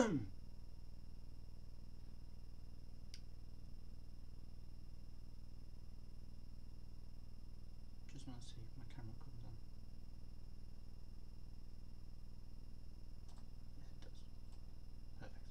Just want to see if my camera comes on. Yes, it does. Perfect.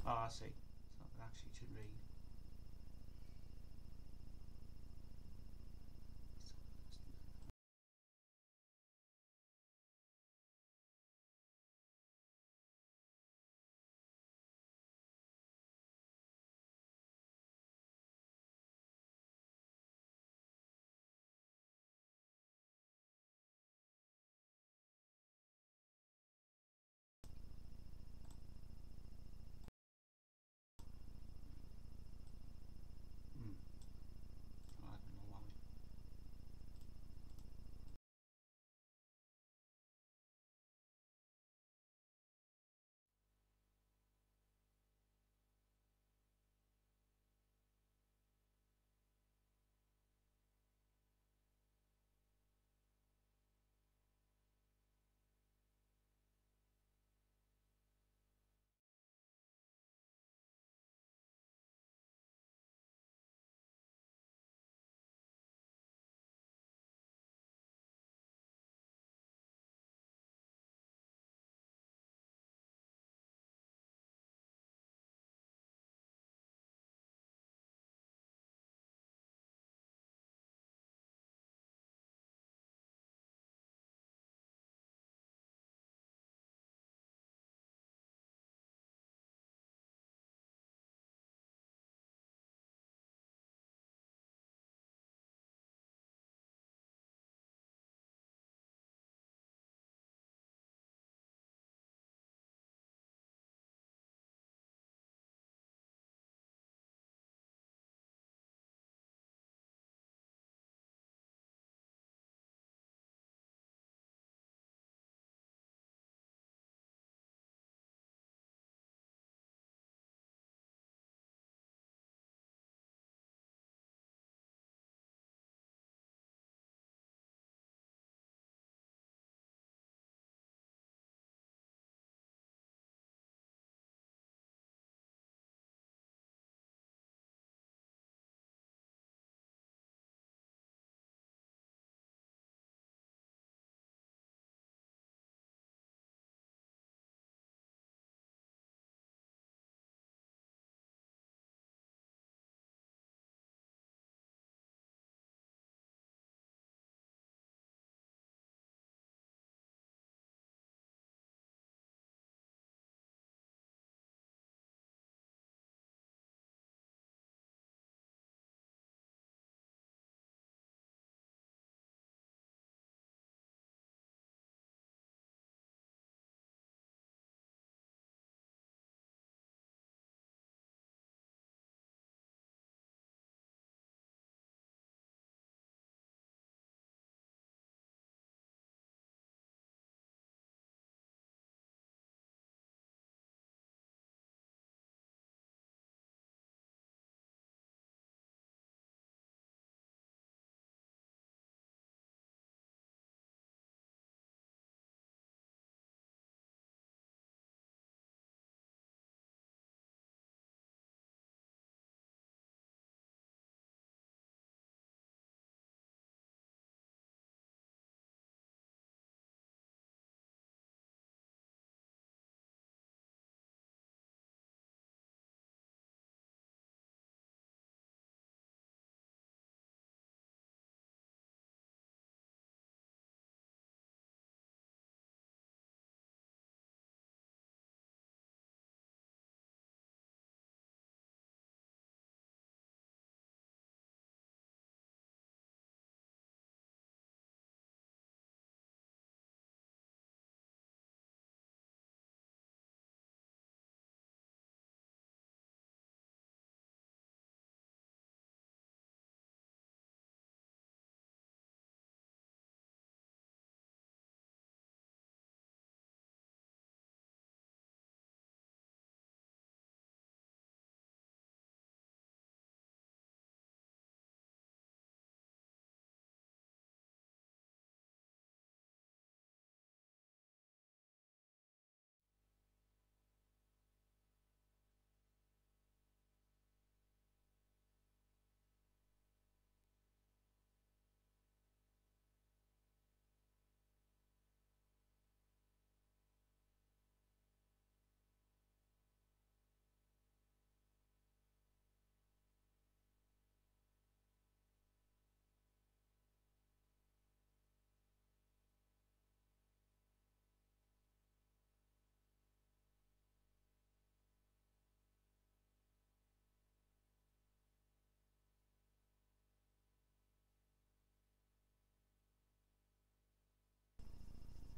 Oh, I see. So it actually should read.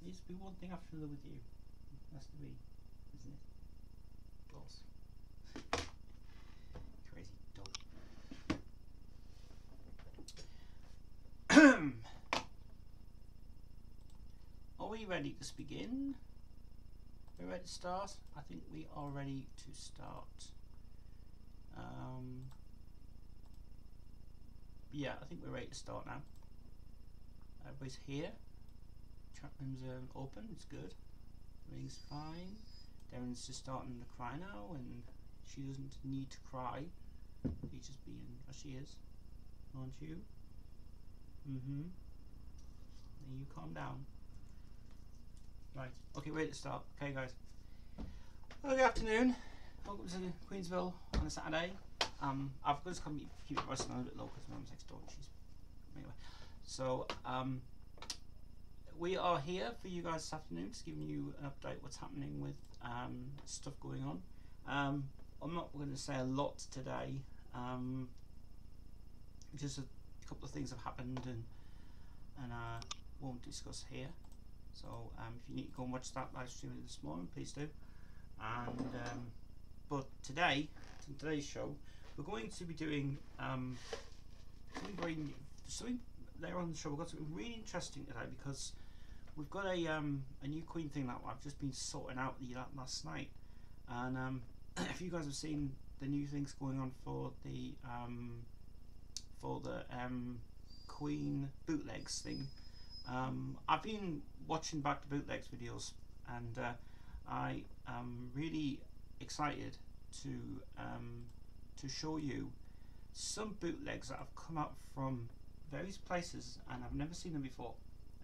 There's be one thing I have to live with you. It has to be, isn't it? Balls. Crazy dog. Are we ready to begin? Are we ready to start? I think we are ready to start. Yeah, I think we're ready to start now. Everybody's here. Chat room's open, it's good. Everything's fine. Darren's just starting to cry now, and she doesn't need to cry. She's just being as she is, aren't you? Mm-hmm. And you calm down. Right, okay, ready to start. Okay, guys. Well, good afternoon. Welcome to Queensville on a Saturday. I've just come keep it voice a little bit low because my mum's next door. She's anyway. So we are here for you guys this afternoon, just giving you an update what's happening with stuff going on. I'm not going to say a lot today. Just a couple of things have happened and I won't discuss here. So if you need to go and watch that live stream this morning, please do. And but today, in today's show, we're going to be doing something later on the show. We've got something really interesting today because we've got a new Queen thing that I've just been sorting out last night. And if you guys have seen the new things going on for the Queen bootlegs thing, I've been watching back the bootlegs videos, and I am really excited to show you some bootlegs that have come out from various places, and I've never seen them before.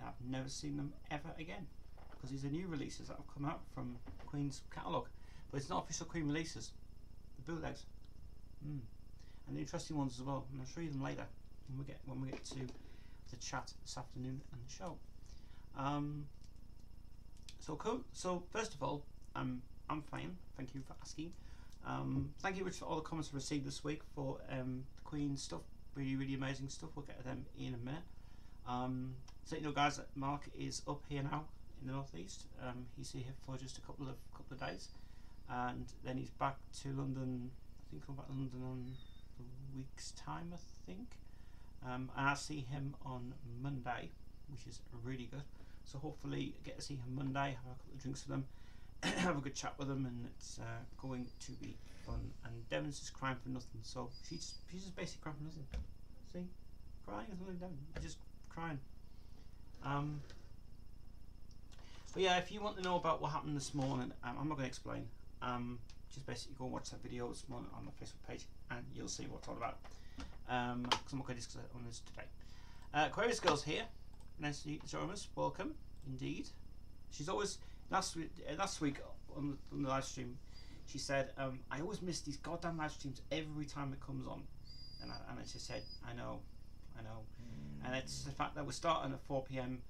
I've never seen them ever again, because these are new releases that have come out from Queen's catalogue, but it's not official Queen releases. The bootlegs, and the interesting ones as well. And I'll show you them later when we get to the chat this afternoon and the show. So cool. So first of all, I'm fine. Thank you for asking. Thank you, Rich, for all the comments I received this week for the Queen stuff. Really amazing stuff. We'll get to them in a minute. So you know, guys, that Mark is up here now in the northeast. He's here for just a couple of days, and then he's back to London. I think I'm back to London on a week's time, I think. And I'll see him on Monday, which is really good. So hopefully get to see him Monday, have a couple of drinks with him, have a good chat with him, and it's going to be fun. And Devon's just crying for nothing, so she's just basically crying for nothing. See, crying is nothing. Devon, just crying. But yeah, if you want to know about what happened this morning, I'm not going to explain. Just basically go and watch that video this morning on my Facebook page, and you'll see what it's all about. Because I'm not going to discuss on this today. Aquarius Girl's here. Nice to join us. Welcome, indeed. She's always last week on the live stream. She said, "I always miss these goddamn live streams every time it comes on," and I just said, "I know," and it's the fact that we're starting at 4 p.m.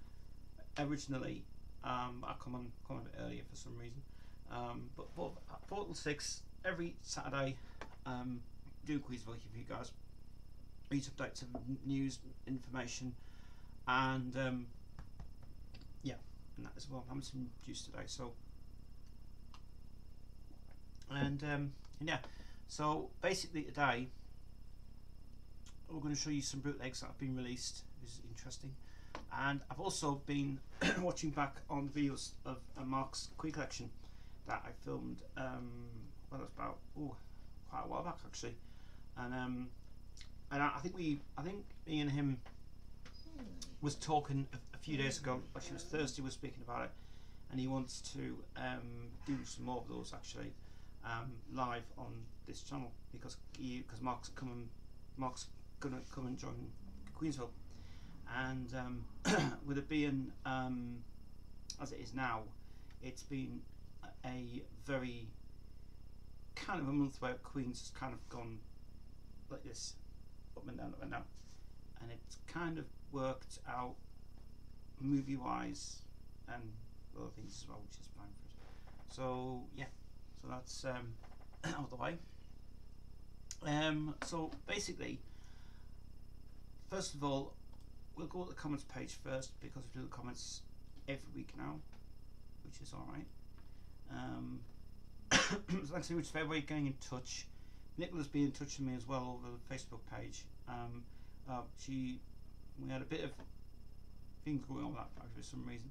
originally. I come on a bit earlier for some reason, but 4 till 6 every Saturday. Do Queensville for you guys. Read updates of news, information, and yeah, and that as well. I'm having some juice today, so and yeah. So basically today we're going to show you some bootlegs that have been released, which is interesting. And I've also been watching back on videos of Mark's Queen collection that I filmed. Well, it was about quite a while back actually, and I think me and him was talking a few days ago. Actually, it was Thursday. We were speaking about it, and he wants to do some more of those actually live on this channel because Mark's gonna come and join Queensville, and with it being as it is now, it's been a very kind of a month where Queen's has kind of gone like this, up and down, and it's kind of worked out movie wise and other things as well, which is fine for us. So yeah, so that's out of the way. So basically, first of all, we'll go to the comments page first because we do the comments every week now, which is alright. Thanks so much for everybody getting in touch. Nicola's been in touch with me as well over the Facebook page. We had a bit of things going on with that page for some reason.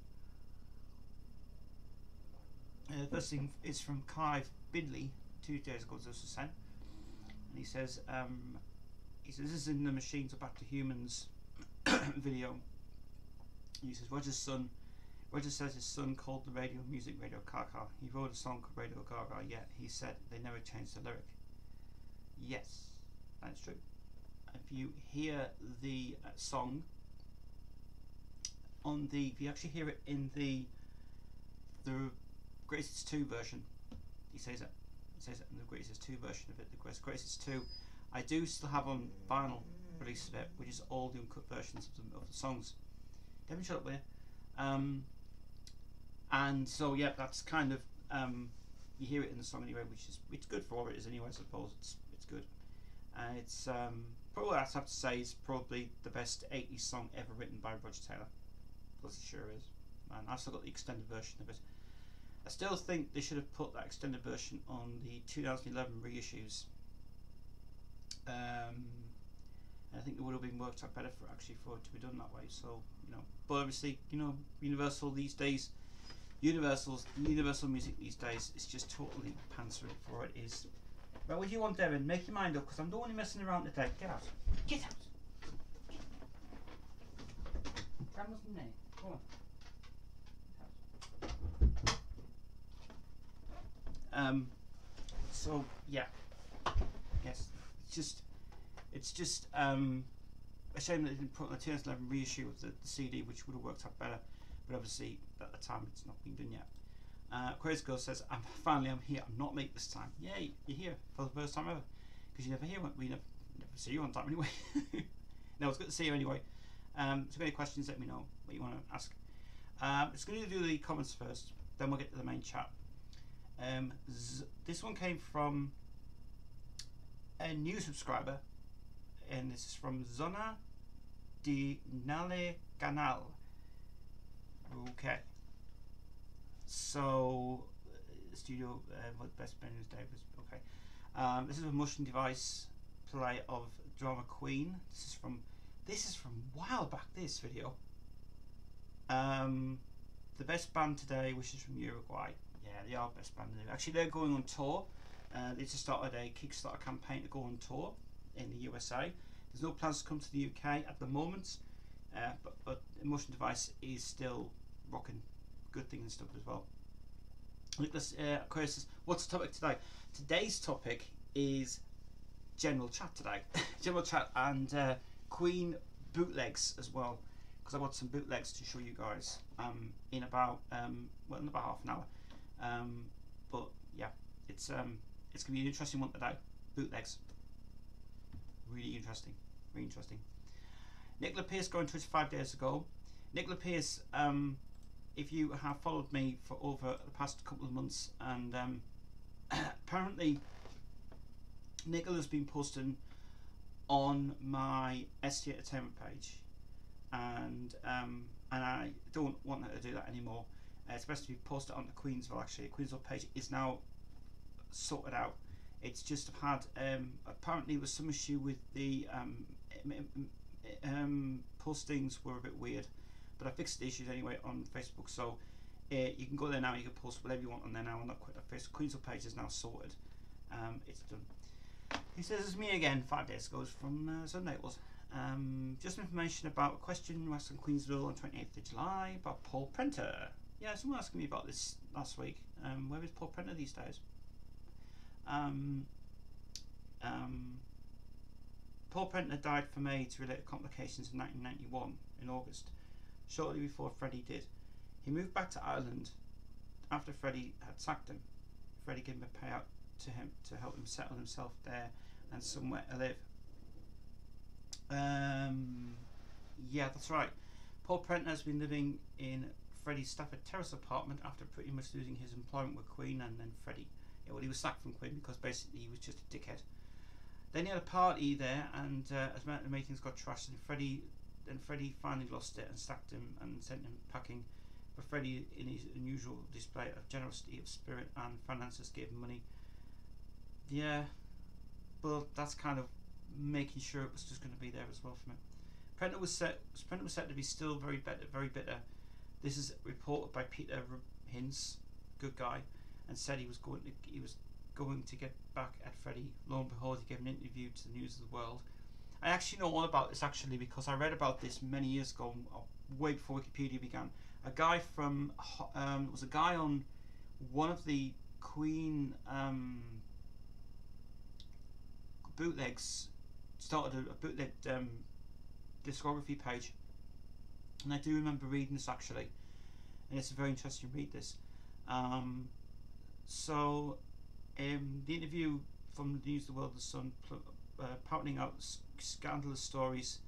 The first thing is from Clive Bidley, 2 days ago, as I said, and he says this is in the Machines Are Back to Humans video. And he says Roger says his son called the radio music Radio Gaga. He wrote a song called Radio Gaga, yet he said they never changed the lyric. Yes, that's true. If you hear the song on if you actually hear it in the Greatest 2 version, he says it. It says it in the Greatest 2 version of it. The Greatest 2, I do still have on vinyl release of it, which is all the uncut versions of the songs. Devin, shut up there. And so yeah, that's kind of you hear it in the song anyway, it's good for what it is anyway. I suppose it's good, and it's probably, I have to say, is probably the best 80s song ever written by Roger Taylor. Plus it sure is. And I've still got the extended version of it. I still think they should have put that extended version on the 2011 reissues. And I think it would have been worked out better for it to be done that way. So, you know, but obviously, you know, Universal these days, Universal music these days is just totally pantsering for what it is. But what do you want, Devin? Make your mind up, because I'm the only messing around today. Get out. Get out. Grandma's in there. Go on. So yeah, yes, it's just a shame that they didn't put on the 2011 reissue of the CD, which would have worked out better. But obviously, at the time, it's not been done yet. Queers Girl says, I'm here. I'm not late this time. Yay, you're here for the first time ever, because you never hear we never see you on time anyway. No, it's good to see you anyway. So if you have any questions, let me know what you want to ask. It's going to do the comments first, then we'll get to the main chat. This one came from a new subscriber, and this is from Zona di Nale Canal. Okay, so studio what best band is Davis. Okay, this is a motion device play of Drama Queen. This is from a while back. This video. The best band today, which is from Uruguay. Yeah, they are best band. Actually, they're going on tour. They just started a Kickstarter campaign to go on tour in the USA. There's no plans to come to the UK at the moment, but Emotion Device is still rocking good things and stuff as well. Nicholas Kris says, what's the topic today? Today's topic is general chat today. General chat and Queen bootlegs as well, because I've got some bootlegs to show you guys in about in about half an hour. But yeah, it's gonna be an interesting one today. Bootlegs, really interesting, really interesting. Nicola Pierce got on Twitch 5 days ago. Nicola Pierce, if you have followed me for over the past couple of months, and apparently Nicola's been posting on my ST Entertainment page, and I don't want her to do that anymore. It's best to be posted on the Queensville. Actually, the Queensville page is now sorted out. It's just had apparently there was some issue with the postings were a bit weird, but I fixed the issues anyway on Facebook. So you can go there now. You can post whatever you want on there now. On that Queensville page is now sorted. It's done. He says it's me again. 5 days ago from Sunday it was. Just information about a question you asked in Queensville on 28th of July about Paul Prenter. Yeah, someone asking me about this last week. Where is Paul Prenter these days? Paul Prenter died from AIDS-related complications in 1991 in August, shortly before Freddie did. He moved back to Ireland after Freddie had sacked him. Freddie gave him a payout to him to help him settle himself there and somewhere to live. Yeah, that's right. Paul Prenter has been living in Freddie's Stafford Terrace apartment after pretty much losing his employment with Queen and then Freddie. Yeah, well, he was sacked from Queen because basically he was just a dickhead. Then he had a party there, and as the meetings got trashed, and Freddie finally lost it and sacked him and sent him packing. but Freddie, in his unusual display of generosity of spirit and finances, gave him money. Yeah, but that's kind of making sure it was just going to be there as well for me. Prenter was said to be still very bitter. This is reported by Peter Hinz, good guy, and said he was going to get back at Freddie. Lo and behold, he gave an interview to the News of the World. I actually know all about this because I read about this many years ago, way before Wikipedia began. A guy was a guy on one of the Queen bootlegs, started a bootleg discography page, and I do remember reading this actually, and it's a very interesting read. This, the interview from the News of the World, the Sun, pouting out scandalous stories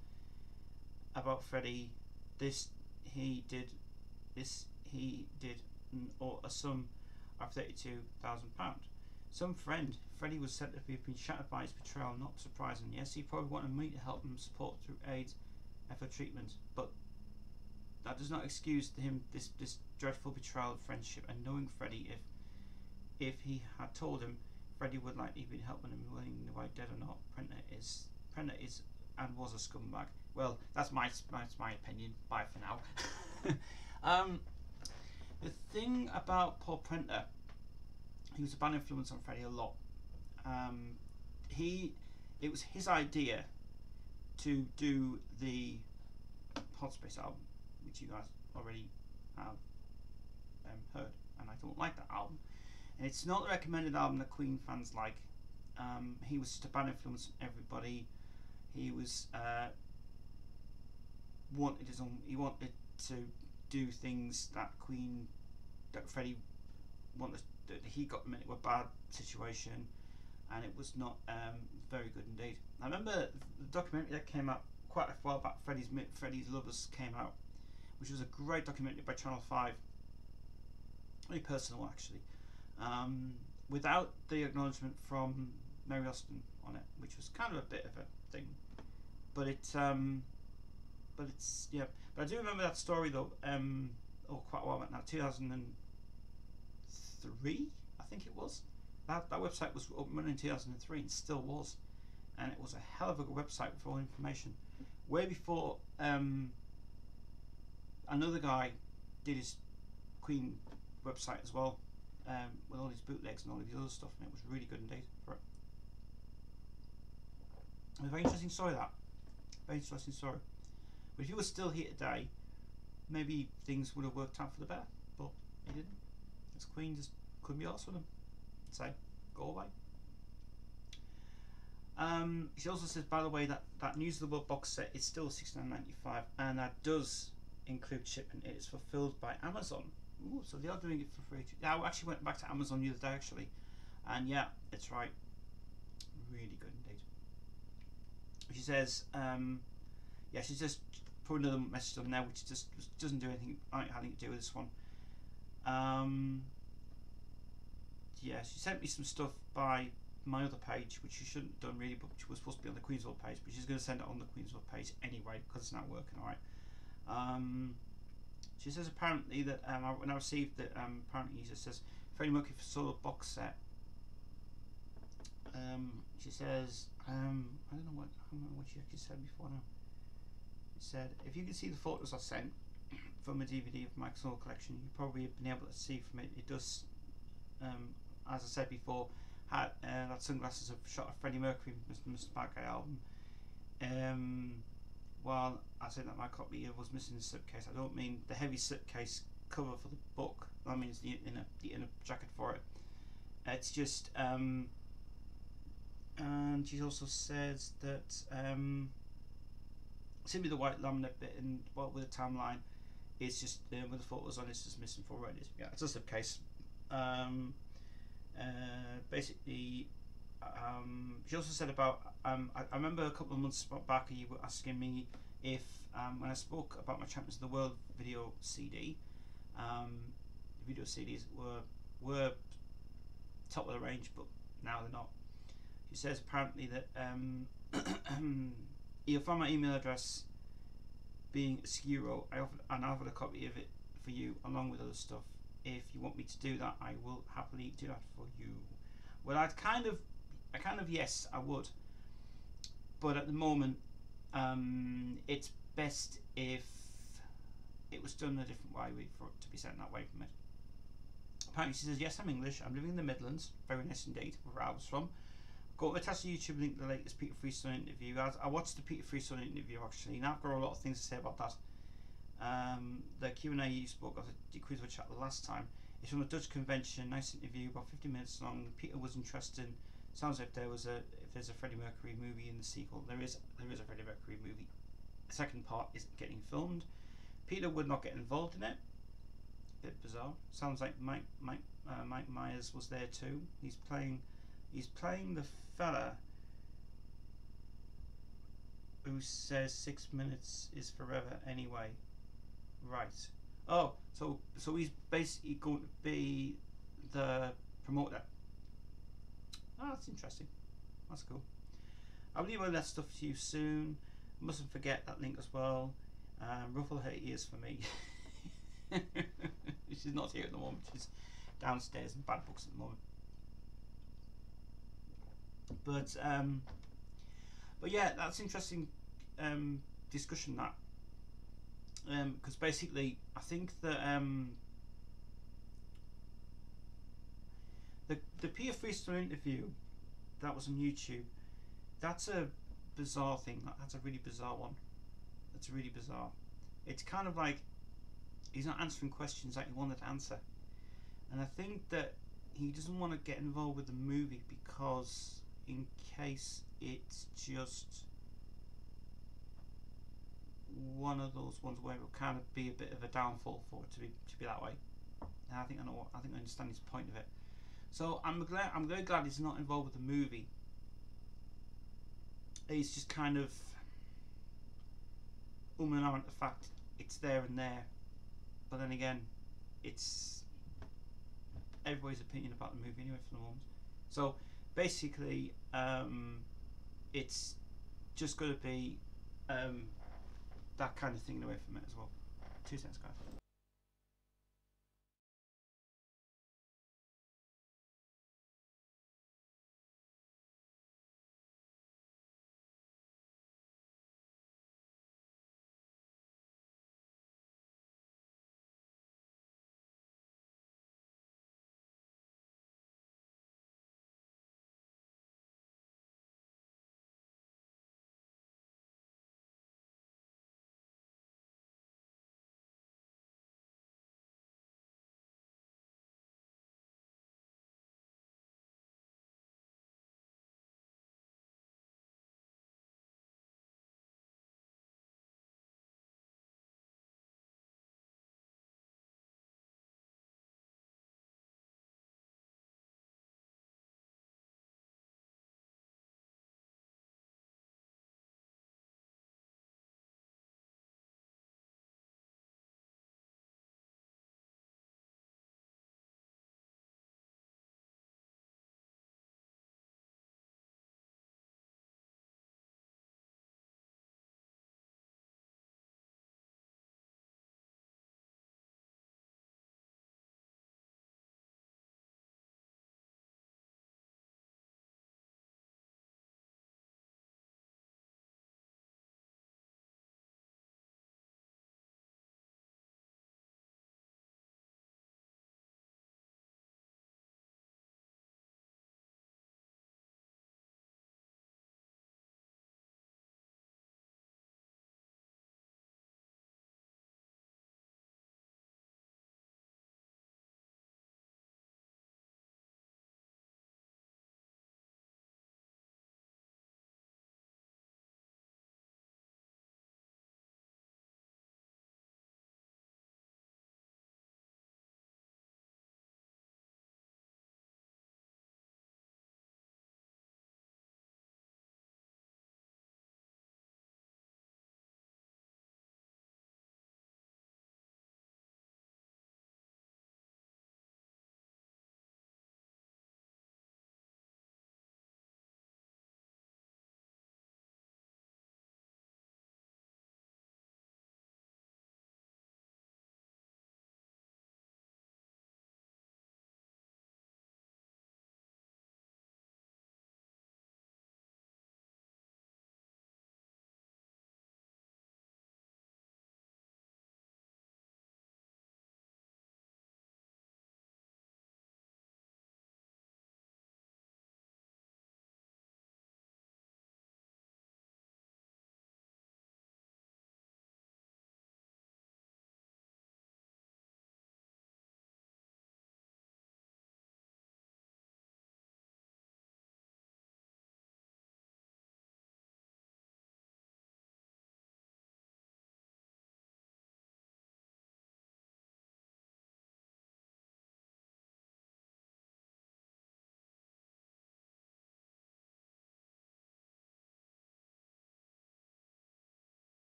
about Freddie. This he did, or a sum of £32,000. Some friend, Freddie was said to have been shattered by his betrayal. Not surprising. Yes, he probably wanted me to help him support through AIDS and for treatment, but that does not excuse him this dreadful betrayal of friendship. And knowing Freddie, if he had told him, Freddie would likely have been helping him, whether he knew dead or not. Prenter is and was a scumbag. Well, that's my opinion. Bye for now. The thing about Paul Prenter, he was a bad influence on Freddie a lot. It was his idea to do the Hot Space album, which you guys already have heard, and I don't like that album. And it's not the recommended album that Queen fans like. He was just a bad influence on everybody. He was wanted his own. He wanted to do things that Freddie wanted. That he got him into a bad situation, and it was not very good indeed. I remember the documentary that came out quite a while back, Freddie's Lovers, came out, which was a great documentary by Channel 5. Very personal one actually. Without the acknowledgement from Mary Austin on it, which was kind of a bit of a thing, but it's yeah. But I do remember that story though. Quite a while back now, 2003, I think it was. That website was up and running in 2003 and still was, and it was a hell of a good website with all information. Way before another guy did his Queen website as well. With all these bootlegs and all of the other stuff, and it was really good indeed for it. A very interesting story, that. Very interesting story. But if he was still here today, maybe things would have worked out for the better, but he didn't. His Queen just couldn't be arsed with him. So, go away. She also says, by the way, that News of the World box set is still $69.95, and that does include shipping. It is fulfilled by Amazon. Ooh, so they are doing it for free. Yeah, I actually went back to Amazon the other day actually, and yeah, it's right, really good indeed. She says, yeah, she's just put another message on there which just doesn't do anything to do with this one. Yeah, she sent me some stuff by my other page, which she shouldn't have done really, but which was supposed to be on the Queensville page, but she's going to send it on the Queensville page anyway because it's not working alright. She says apparently that when I received it, apparently he just says Freddie Mercury for solo box set. She says I don't know what she actually said before now. She said, if you can see the photos I sent from a DVD of my solo collection, you probably have been able to see from it. It does, as I said before, had that sunglasses of shot of Freddie Mercury, Mr. Bad Guy album. While I said that my copy was missing the slipcase, I don't mean the heavy slipcase cover for the book. That means the inner jacket for it. It's just, and she also says that simply the white laminate bit and with a timeline, it's just with the photos on, it's just missing four radius. Yeah, it's a slipcase. Basically. She also said about I remember a couple of months back you were asking me if when I spoke about my Champions of the World video CD, the video CDs were top of the range, but now they're not. She says apparently that you'll find my email address being Skiro. I offered a copy of it for you along with other stuff. If you want me to do that, I will happily do that for you. Well, I kind of yes, I would, but at the moment, it's best if it was done a different way for it to be sent that way from it. Apparently, she says, yes, I'm English. I'm living in the Midlands. Very nice indeed, where I was from. Go attach to YouTube link the latest Peter Freestone interview. I watched the Peter Freestone interview actually, and I've got a lot of things to say about that. The Q&A you spoke of the Queensville Chapter last time. It's from the Dutch convention. Nice interview, about 50 minutes long. Peter was interested. Sounds like there's a Freddie Mercury movie in the sequel. There is a Freddie Mercury movie. The second part isn't getting filmed. Peter would not get involved in it. Bit bizarre. Sounds like Mike Myers was there too. He's playing the fella who says 6 minutes is forever anyway. Right. Oh, so he's basically going to be the promoter. Oh, that's interesting. That's cool. I'll leave all that stuff to you soon. Mustn't forget that link as well. Ruffle her ears for me. She's not here at the moment. She's downstairs in bad books at the moment. But yeah, that's interesting discussion that, because basically I think that the Peter Freestone interview that was on YouTube, that's a bizarre thing. That's a really bizarre one. That's really bizarre. It's kind of like he's not answering questions that he wanted to answer, and I think that he doesn't want to get involved with the movie because in case it's just one of those ones where it will kind of be a bit of a downfall for it to be that way. And I think I understand his point of it. So I'm very glad he's not involved with the movie. He's just kind of and ahhing the fact it's there and there, but then again, it's everybody's opinion about the movie anyway for the moment. So basically, it's just going to be that kind of thing away from it as well. 2 cents, guys.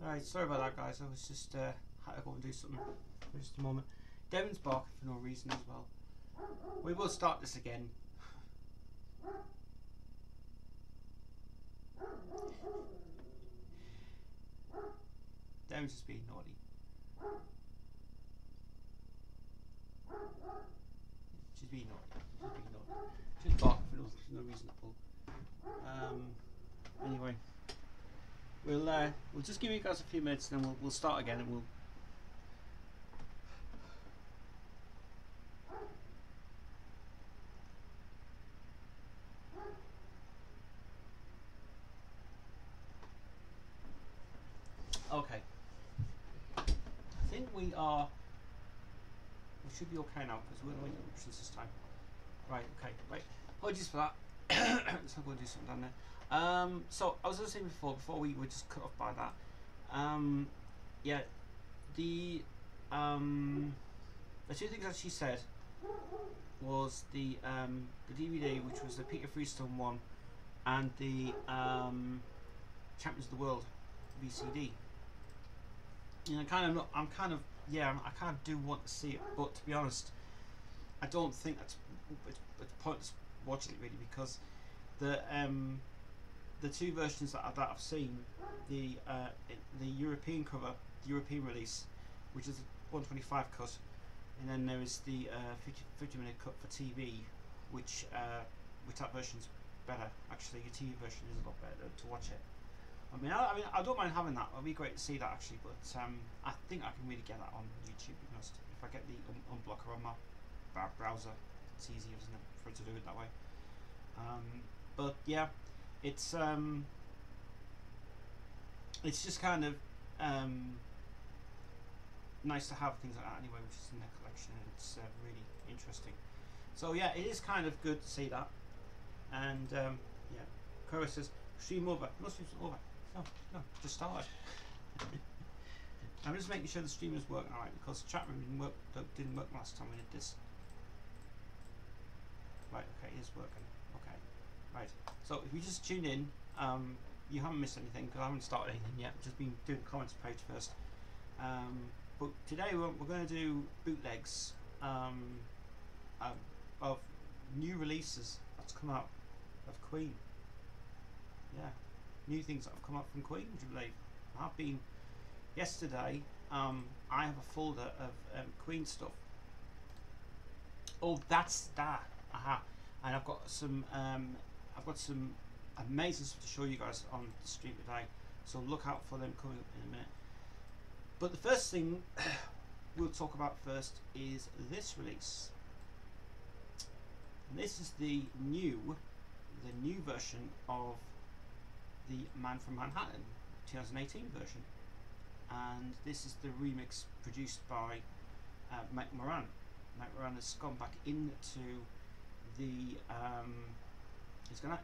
Right, sorry about that, guys. I was just had to go and do something for just a moment. Devon's barking for no reason as well. We will start this again. Devon's just being naughty. She's being naughty. She's being naughty. She's barking for no reason at all. Anyway, we'll just give you guys a few minutes, and then we'll start again, and we'll. Okay. I think we should be okay now because we're going to make options this time. Right. Okay. Right. Apologies for that. Let's not go and do something down there. So I was going to say before we were just cut off by that. Yeah. The two things that she said was the DVD, which was the Peter Freestone one, and the Champions of the World VCD. You know, I kind of do want to see it, but to be honest, I don't think it's pointless watching it really, because the two versions that I've seen, the European cover, the European release, which is a 125 cut, and then there is the 50-minute cut for TV, which that version's better. Actually, your TV version is a lot better to watch it. I don't mind having that. It'd be great to see that actually, but I think I can really get that on YouTube, because if I get the unblocker on my browser, it's easier, isn't it, for it to do it that way. But yeah, it's just kind of nice to have things like that anyway, which is in their collection, and it's really interesting. So yeah, it is kind of good to see that. And yeah, Kris says stream over. No stream's over. No, just started. I'm just making sure the stream is working alright, because the chat room didn't work last time we did this. Right, okay, it is working. Okay, right. So if you just tune in, you haven't missed anything, because I haven't started anything yet. I've just been doing the comments page first. But today we're going to do bootlegs of new releases that's come out of Queen. Yeah, new things that have come out from Queen, would you believe? I've been yesterday. I have a folder of Queen stuff. Oh, that's that. Aha! And I've got some amazing stuff to show you guys on the stream today. So look out for them coming up in a minute. But the first thing we'll talk about first is this release. And this is the new version of the Man from Manhattan 2018 version, and this is the remix produced by Mike Moran. Mike Moran has gone back into the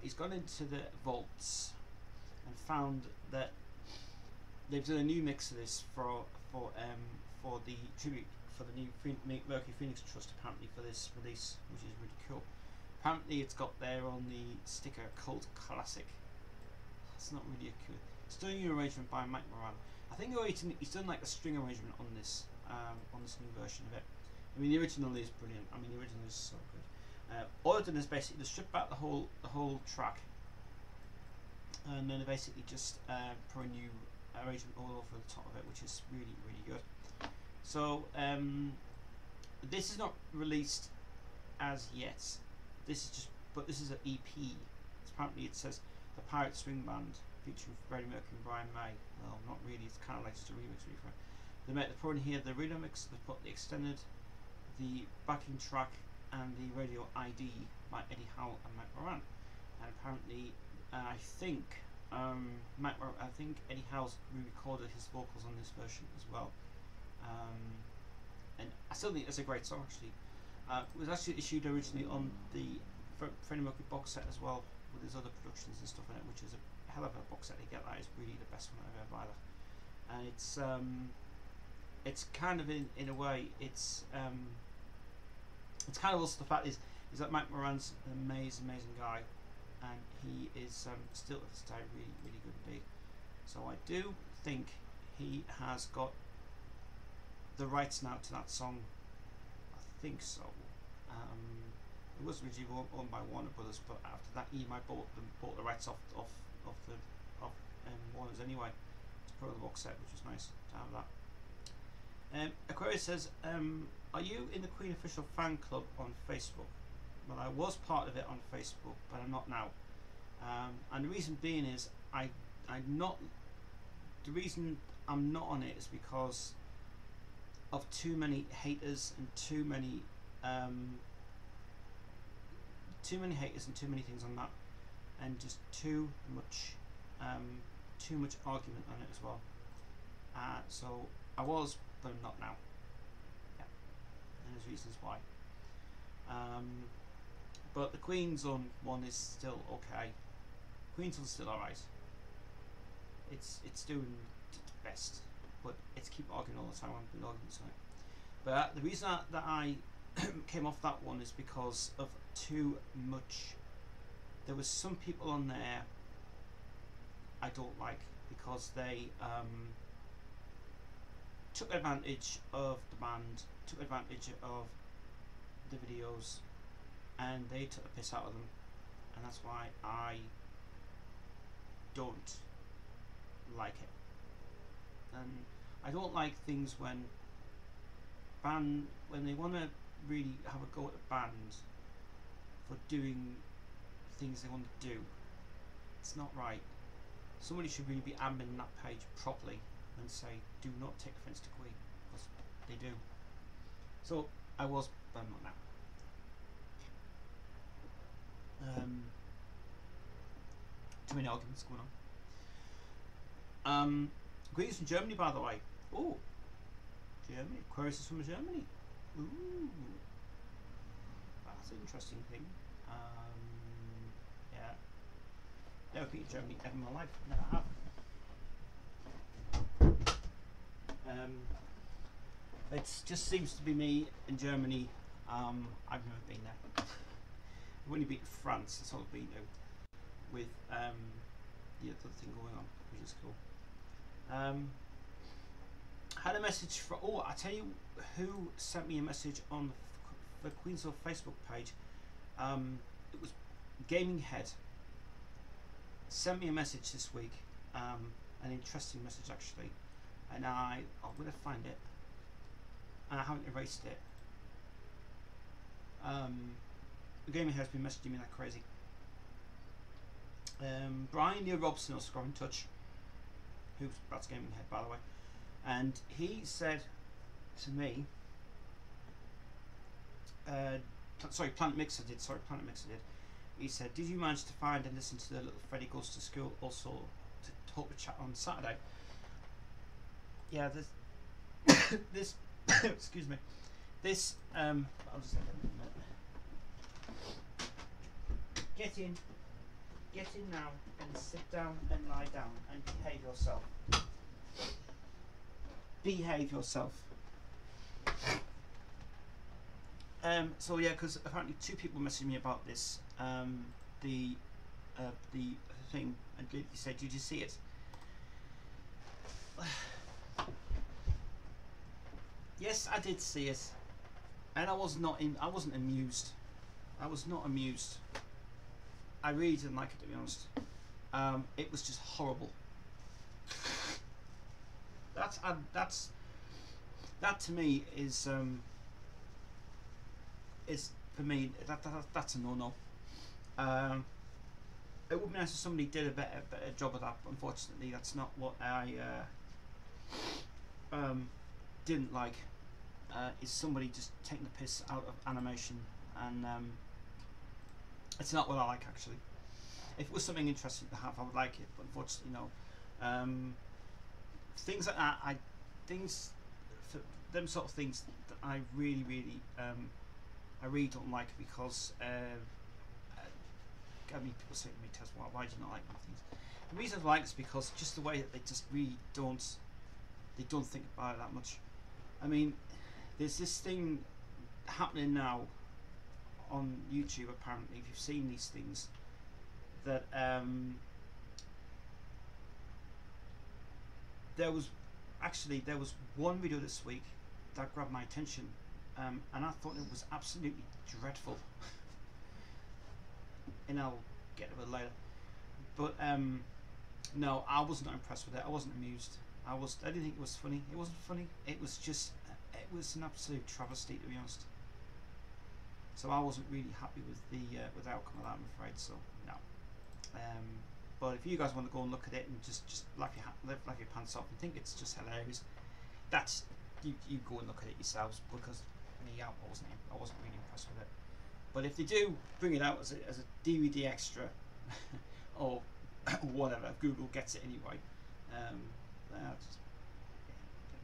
he's gone into the vaults and found that they've done a new mix of this for the tribute for the new Mercury Phoenix Trust, apparently, for this release, which is really cool. Apparently it's got there on the sticker Cult Classic. It's not really a cool. It's doing an arrangement by Mike Moran. I think he's done like a string arrangement on this new version of it. I mean, the original is brilliant. I mean, the original is so good. All I've done is basically to strip out the whole track, and then basically just put a new arrangement all over the top of it, which is really, really good. So this is not released as yet. This is an EP. Apparently it says the Pirate Swing Band featuring Freddie Mercury and Brian May. Well, not really. It's kind of like just a remix. They put in here the remix. They put the extended, the backing track, and the radio ID by Eddie Howe and Mike Moran. And apparently, I think Eddie Howe's re-recorded his vocals on this version as well. And I still think it's a great song actually. It was actually issued originally on the Freddie Mercury box set as well, with his other productions and stuff in it, which is a hell of a box set to get. That is really the best one I've ever buy that. And it's kind of in a way it's kind of also the fact is that Mike Moran's an amazing guy, and he is still to this day really, really good indeed. So I do think he has got the rights now to that song. I think so. It was originally owned by Warner Brothers, but after that EMI bought the rights off Warner's anyway to put on the box set, which was nice to have that. Aquarius says, are you in the Queen official fan club on Facebook? Well, I was part of it on Facebook, but I'm not now. And the reason being is I'm not. The reason I'm not on it is because of too many haters and too many haters and too many things on that, and just too much argument on it as well. So I was, but I'm not now. Yeah, and there's reasons why. But the Queensville one is still okay. Queensville's still alright. It's doing the best, but it's keep arguing all the time. I've been arguing on it. But the reason that I came off that one is because of too much. There was some people on there I don't like because they took advantage of the band, took advantage of the videos, and they took the piss out of them, and that's why I don't like it. And I don't like things when they want to really have a go at the band for doing things they want to do. It's not right. Somebody should really be admin that page properly and say, do not take offence to Queen, because they do. So I was, but I'm not now. Too many arguments going on. Greetings from Germany, by the way. Oh, Germany. Aquarius is from Germany. Ooh, that's an interesting thing. Yeah, never been to Germany ever in my life. Never have. It just seems to be me in Germany. I've never been there. I've only been to France. That's all I've been to, with the other thing going on, which is cool. Had a message for. Oh, I tell you who sent me a message on the Queensville Facebook page. It was Gaming Head. Sent me a message this week. An interesting message actually, and I'm gonna find it. And I haven't erased it. The Gaming Head's been messaging me like crazy. Brian Neil Robson also got in touch. That's Gaming Head, by the way, and he said to me, sorry, Planet Mixer did. He said, did you manage to find and listen to the Little Freddy Goes to School also to talk to chat on Saturday? Yeah, this excuse me, this I'll just take a minute. Get in now and sit down and lie down and behave yourself. Behave yourself. So yeah, because apparently 2 people messaged me about this. The thing, and he said, "Did you see it?" Yes, I did see it, and I wasn't amused. I was not amused. I really didn't like it, to be honest. It was just horrible. That to me is for me that's a no-no. It would be nice if somebody did a better job of that, but unfortunately that's not what I didn't like. Is somebody just taking the piss out of animation, and it's not what I like actually. If it was something interesting to have, I would like it, but unfortunately no. Things like that, things for them sort of things that I really don't like, because I mean, people say to me, Tess, why do you not like these things? The reason I like it is because just the way that they just really don't think about it that much. I mean, there's this thing happening now on YouTube, apparently, if you've seen these things, that there was actually there was one video this week that grabbed my attention, and I thought it was absolutely dreadful. And I'll get to it later. But no, I was not impressed with it. I wasn't amused. I didn't think it was funny. It wasn't funny. It was just, it was an absolute travesty, to be honest. So I wasn't really happy with the outcome of that, I'm afraid. So no. But if you guys want to go and look at it and just laugh your pants off and think it's just hilarious, that's you go and look at it yourselves, because me, I wasn't really impressed with it. But if they do bring it out as a DVD extra or whatever, if Google gets it anyway, I'll just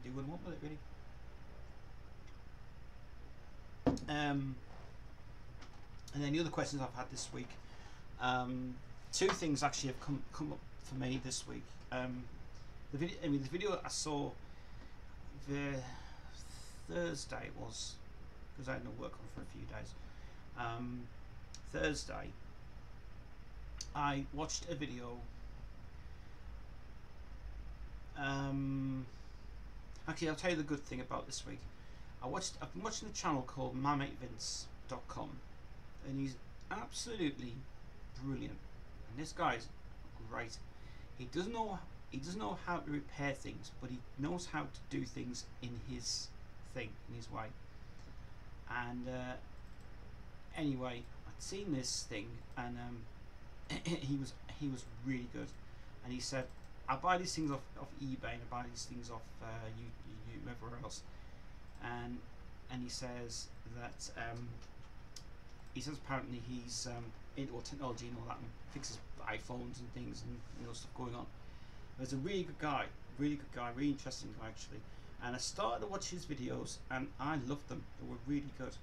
do what I want with it, really. And then the other questions I've had this week, two things actually have come up for me this week. The video I saw the Thursday was, because I had no work on for a few days. Thursday, I watched a video. Actually, I'll tell you the good thing about this week. I've been watching a channel called mymatevince.com, and he's absolutely brilliant. And this guy's great. He doesn't know how to repair things, but he knows how to do things in his way. And anyway, I'd seen this thing, and he was really good. And he said, I buy these things off eBay, and I buy these things off YouTube, everywhere else. And he says that apparently he's into all technology and all that, and fixes iPhones and things, and stuff going on. He's a really good guy, really interesting guy actually. And I started to watch his videos, and I loved them. They were really good.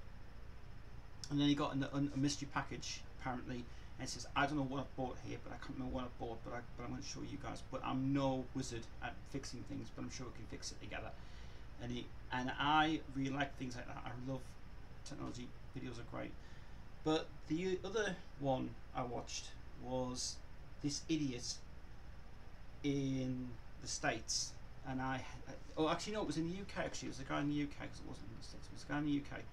And then he got a mystery package apparently, and it says, I don't know what I bought here, but I can't remember what I bought, but I'm going to show you guys. But I'm no wizard at fixing things, but I'm sure we can fix it together. And I really like things like that. I love technology. Videos are great. But the other one I watched was this idiot in the States, and actually no, it was in the UK. Actually, it was a guy in the UK, because it wasn't in the States. It was a guy in the UK,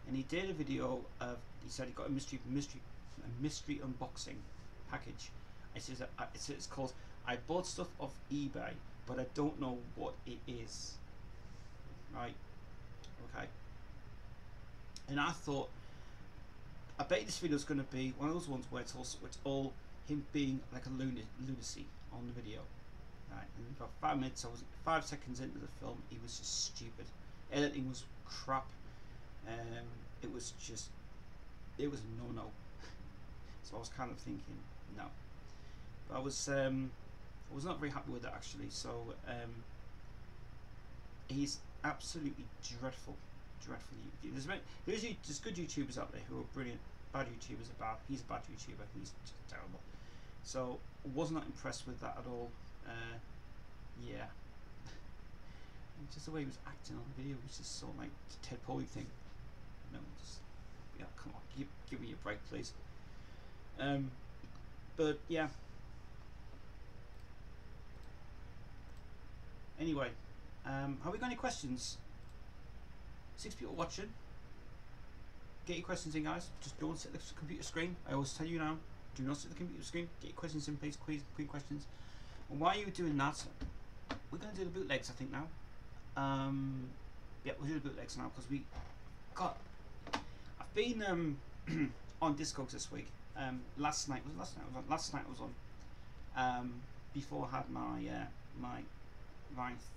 and he did a video of. He said he got a mystery unboxing package. It says it's called I bought stuff off eBay, but I don't know what it is. Right? Okay. And I thought, I bet this video is going to be one of those ones where it's all him being like a lunacy on the video. Right, and about 5 minutes, 5 seconds into the film, he was just stupid. Editing was crap. It was a no. So I was kind of thinking no. But I was not very happy with that actually. So he's absolutely dreadful. There's good YouTubers out there who are brilliant. Bad YouTubers are bad. He's a bad YouTuber. He's just terrible. So was not impressed with that at all. Yeah. Just the way he was acting on the video was just so like the Ted Polly thing. No, just come on, give me a break, please. But yeah. Anyway, have we got any questions? 6 people watching. Get your questions in, guys. Just don't sit at the computer screen. I always tell you now, do not sit at the computer screen. Get your questions in, please. Quick questions. And while you're doing that, we're going to do the bootlegs, I think, now. Yeah, we'll do the bootlegs now, because I've been on Discogs this week. Last night I was on. Before I had my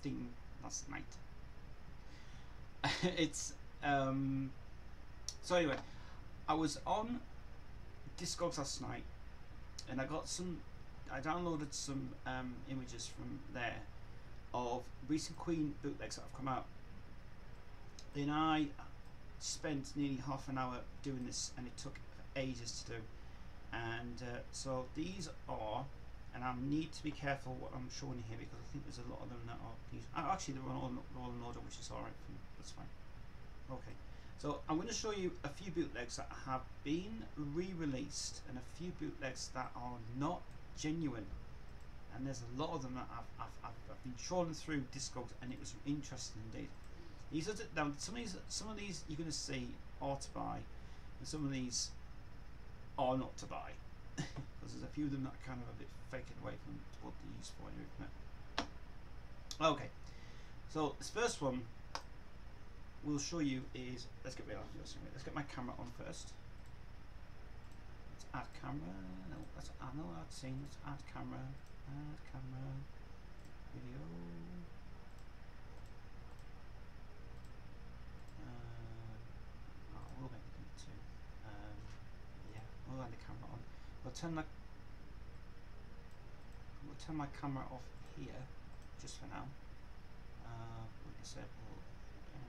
thing last night. It's so anyway, I was on Discogs last night, and I downloaded some images from there of recent Queen bootlegs that have come out. Then I spent nearly half an hour doing this, and it took ages to do. And so these are, and I need to be careful what I'm showing here, because I think there's a lot of them that are these. Actually, they're all in order, which is alright. That's fine. Okay, so I'm going to show you a few bootlegs that have been re-released, and a few bootlegs that are not genuine. and there's a lot of them that I've been trawling through Discogs, and it was interesting indeed. Now some of these you're going to see are to buy, and some of these are not to buy, because there's a few of them that are kind of a bit faking away from what they're used for anyway, isn't it? Okay, so this first one we'll show you is, let's get rid of this. Let's get my camera on first. Let's add camera. No, let's add scene. Let's add camera. Add camera. Video. We'll make it too. Yeah, we'll add the camera on. We'll turn my camera off here just for now. We'll disable.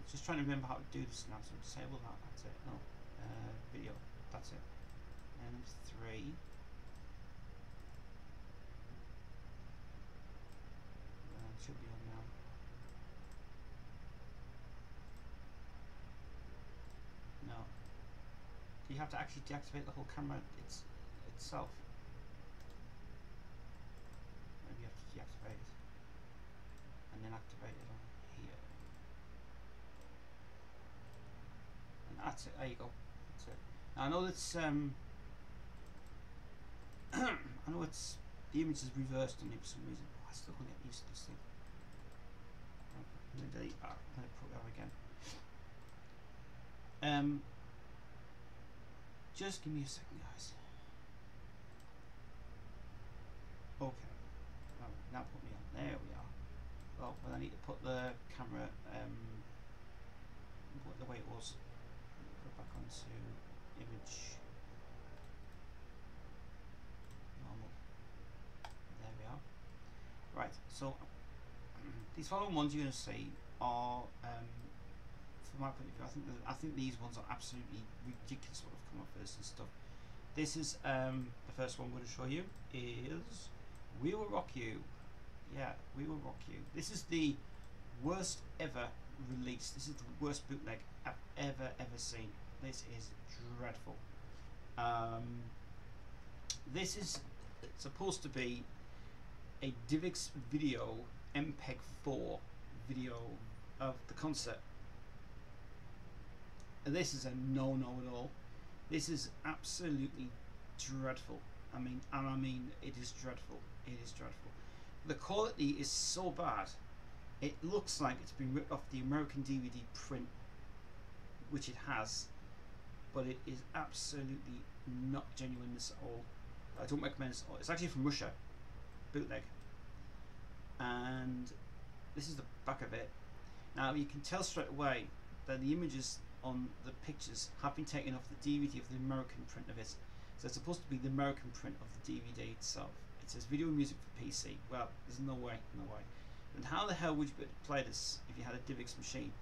Just trying to remember how to do this now. So disable that. That's it. No, video. That's it. And number 3. It should be on now. No. You have to actually deactivate the whole camera itself. Maybe you have to deactivate it and then activate it on here. And that's it. There you go. That's it. Now, I know that's I know it's the image is reversed on me for some reason. I still can't get used to this thing. I'm going to delete that. I'm going to put that again. Just give me a second, guys. Okay. Now put me on. There we are. Oh, well, I need to put the camera the way it was. Go back onto image. Normal. There we are. Right. So these following ones you're going to see are, from my point of view, I think these ones are absolutely ridiculous what have come up first and stuff. This is the first one I'm going to show you is We Will Rock You. Yeah, We Will Rock You. This is the worst ever release. This is the worst bootleg I've ever seen. This is dreadful. This is supposed to be a DivX video MPEG-4 video of the concert. And this is a no-no at all. This is absolutely dreadful. I mean, it is dreadful. It is dreadful. The quality is so bad. It looks like it's been ripped off the American DVD print, which it has, but it is absolutely not genuine this at all. I don't recommend this at all. It's actually from Russia, bootleg. And this is the back of it. Now you can tell straight away that the images on the pictures have been taken off the DVD of the American print of it. So it's supposed to be the American print of the DVD itself. It says video music for PC. Well, there's no way, no way. And how the hell would you be able to play this if you had a DivX machine?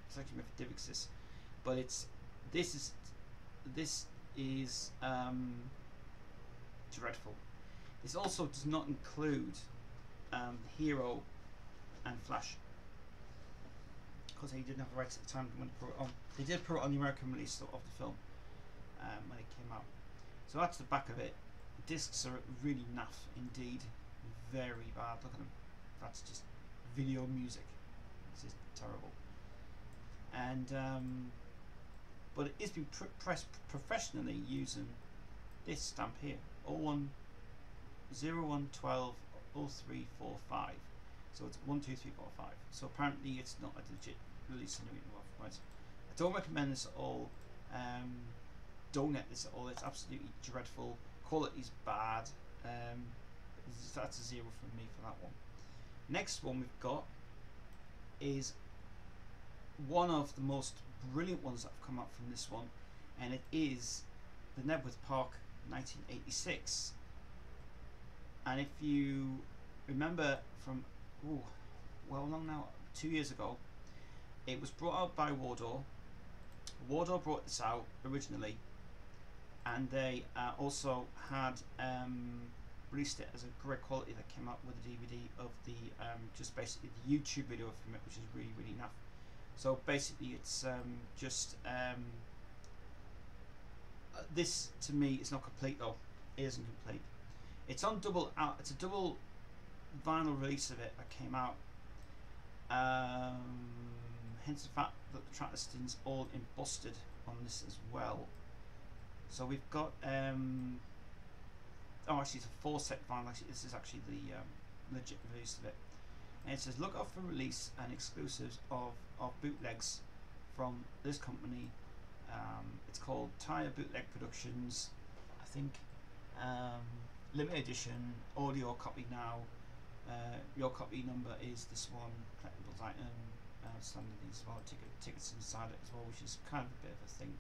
It's actually meant for DivX this, but this is dreadful. This also does not include Hero and Flash, because he didn't have the rights at the time when they put it on. They did put it on the American release of the film when it came out. So that's the back of it. The discs are really naff indeed, very bad. Look at them. That's just video music. This is terrible. And but it is being pressed professionally using this stamp here, 01/01/12 0345. So it's 1 2 3 4 5. So apparently it's not a legit release anyway. Right? I don't recommend this at all. Don't get this at all. It's absolutely dreadful. Quality's bad. That's a 0 from me for that one. Next one we've got is one of the most brilliant ones that have come up from this one, and it is the Nebworth Park 1986. And if you remember from well long now, 2 years ago, it was brought out by Wardour. Wardour brought this out originally, and they also had released it as a great quality that came out with a DVD of the just basically the YouTube video from it, which is really naff. So basically it's this to me is not complete though. It isn't complete. It's on double out. It's a double vinyl release of it that came out. Hence the fact that the track listing's all embossed on this as well. So we've got oh, actually it's a 4-set vinyl. Actually, this is actually the legit release of it. And it says, look out for release and exclusives of bootlegs from this company. It's called Tire Bootleg Productions, I think. Limited edition, audio copy now. Your copy number is this one. Collectibles item, standard as well. Tickets inside it as well, which is kind of a bit of a thing.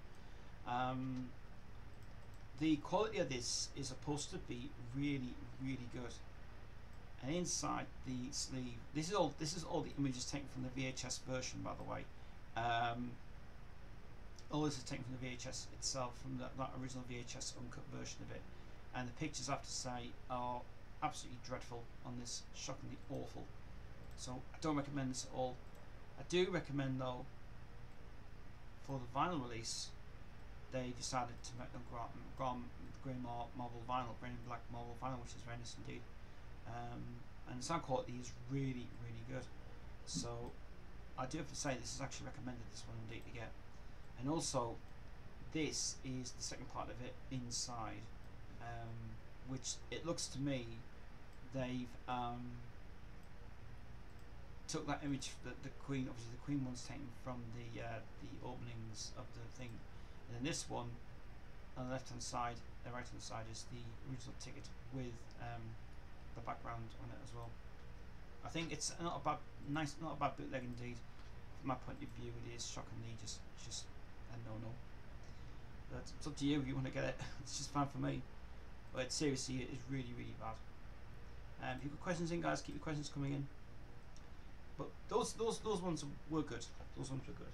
The quality of this is supposed to be really, really good. And inside the sleeve, this is all the images taken from the VHS version, by the way. All this is taken from the VHS itself, from that original VHS uncut version of it. And the pictures, I have to say, are absolutely dreadful on this, shockingly awful. So I don't recommend this at all. I do recommend, though, for the vinyl release, they decided to make them grey marble vinyl, grey and black marble vinyl, which is very nice indeed. And the sound quality is really, really good. So I do have to say this is actually recommended, this one indeed, to get. And also, this is the second part of it inside, which it looks to me they've took that image that the Queen, obviously the Queen one's taken from the openings of the thing, and then this one on the left hand side, the right hand side is the original ticket with the background on it as well. I think it's not a bad bootleg indeed. From my point of view, it is shockingly just a no. But it's up to you if you want to get it. It's just fine for me. But seriously, it is really, really bad. If you've got questions in, guys, keep your questions coming in. But those ones were good. Those ones were good.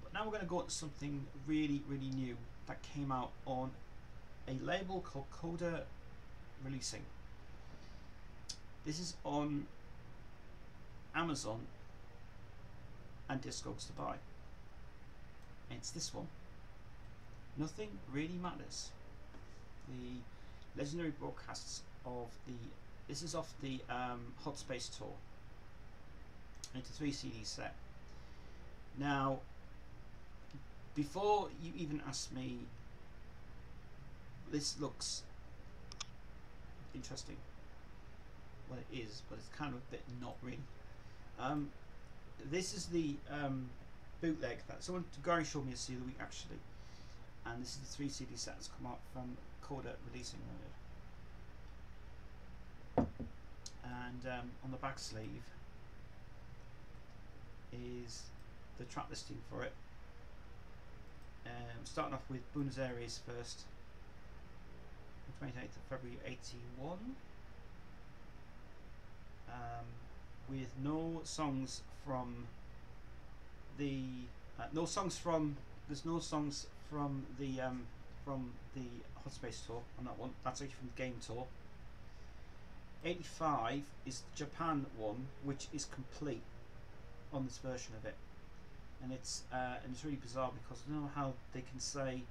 But now we're going to go into something really, really new that came out on a label called Coda Releasing. This is on Amazon and Discogs to buy. And it's this one. Nothing Really Matters. The legendary broadcasts of the. This is off the Hot Space Tour. And it's a 3 CD set. Now, before you even ask me, this looks interesting. Well, it is, but it's kind of a bit not really. This is the bootleg that Gary showed me the other week actually, and this is the 3 CD set that's come out from Coda Releasing on it. And on the back sleeve is the track listing for it. Starting off with Buenos Aires first, 28th of February 81. With no songs from the there's no songs from the Hot Space Tour on that one. That's actually from the Game Tour. 85 is the Japan one, which is complete on this version of it, and it's really bizarre because I don't know how they can say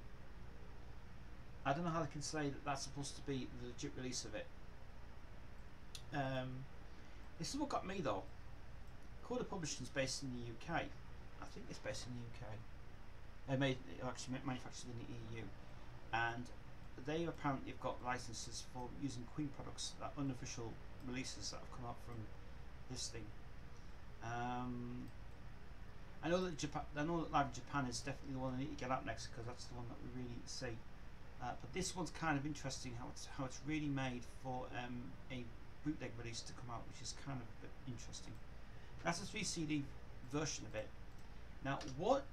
that that's supposed to be the legit release of it. This is what got me though. Coda Publishing is based in the UK. I think it's based in the UK. It actually manufactured in the EU, and they apparently have got licenses for using Queen products, that unofficial releases that have come out from this thing. I know that Live in Japan is definitely the one I need to get out next because that's the one that we really see. But this one's kind of interesting how it's really made for a bootleg release to come out, which is kind of a bit interesting. That's a 3 CD version of it. Now what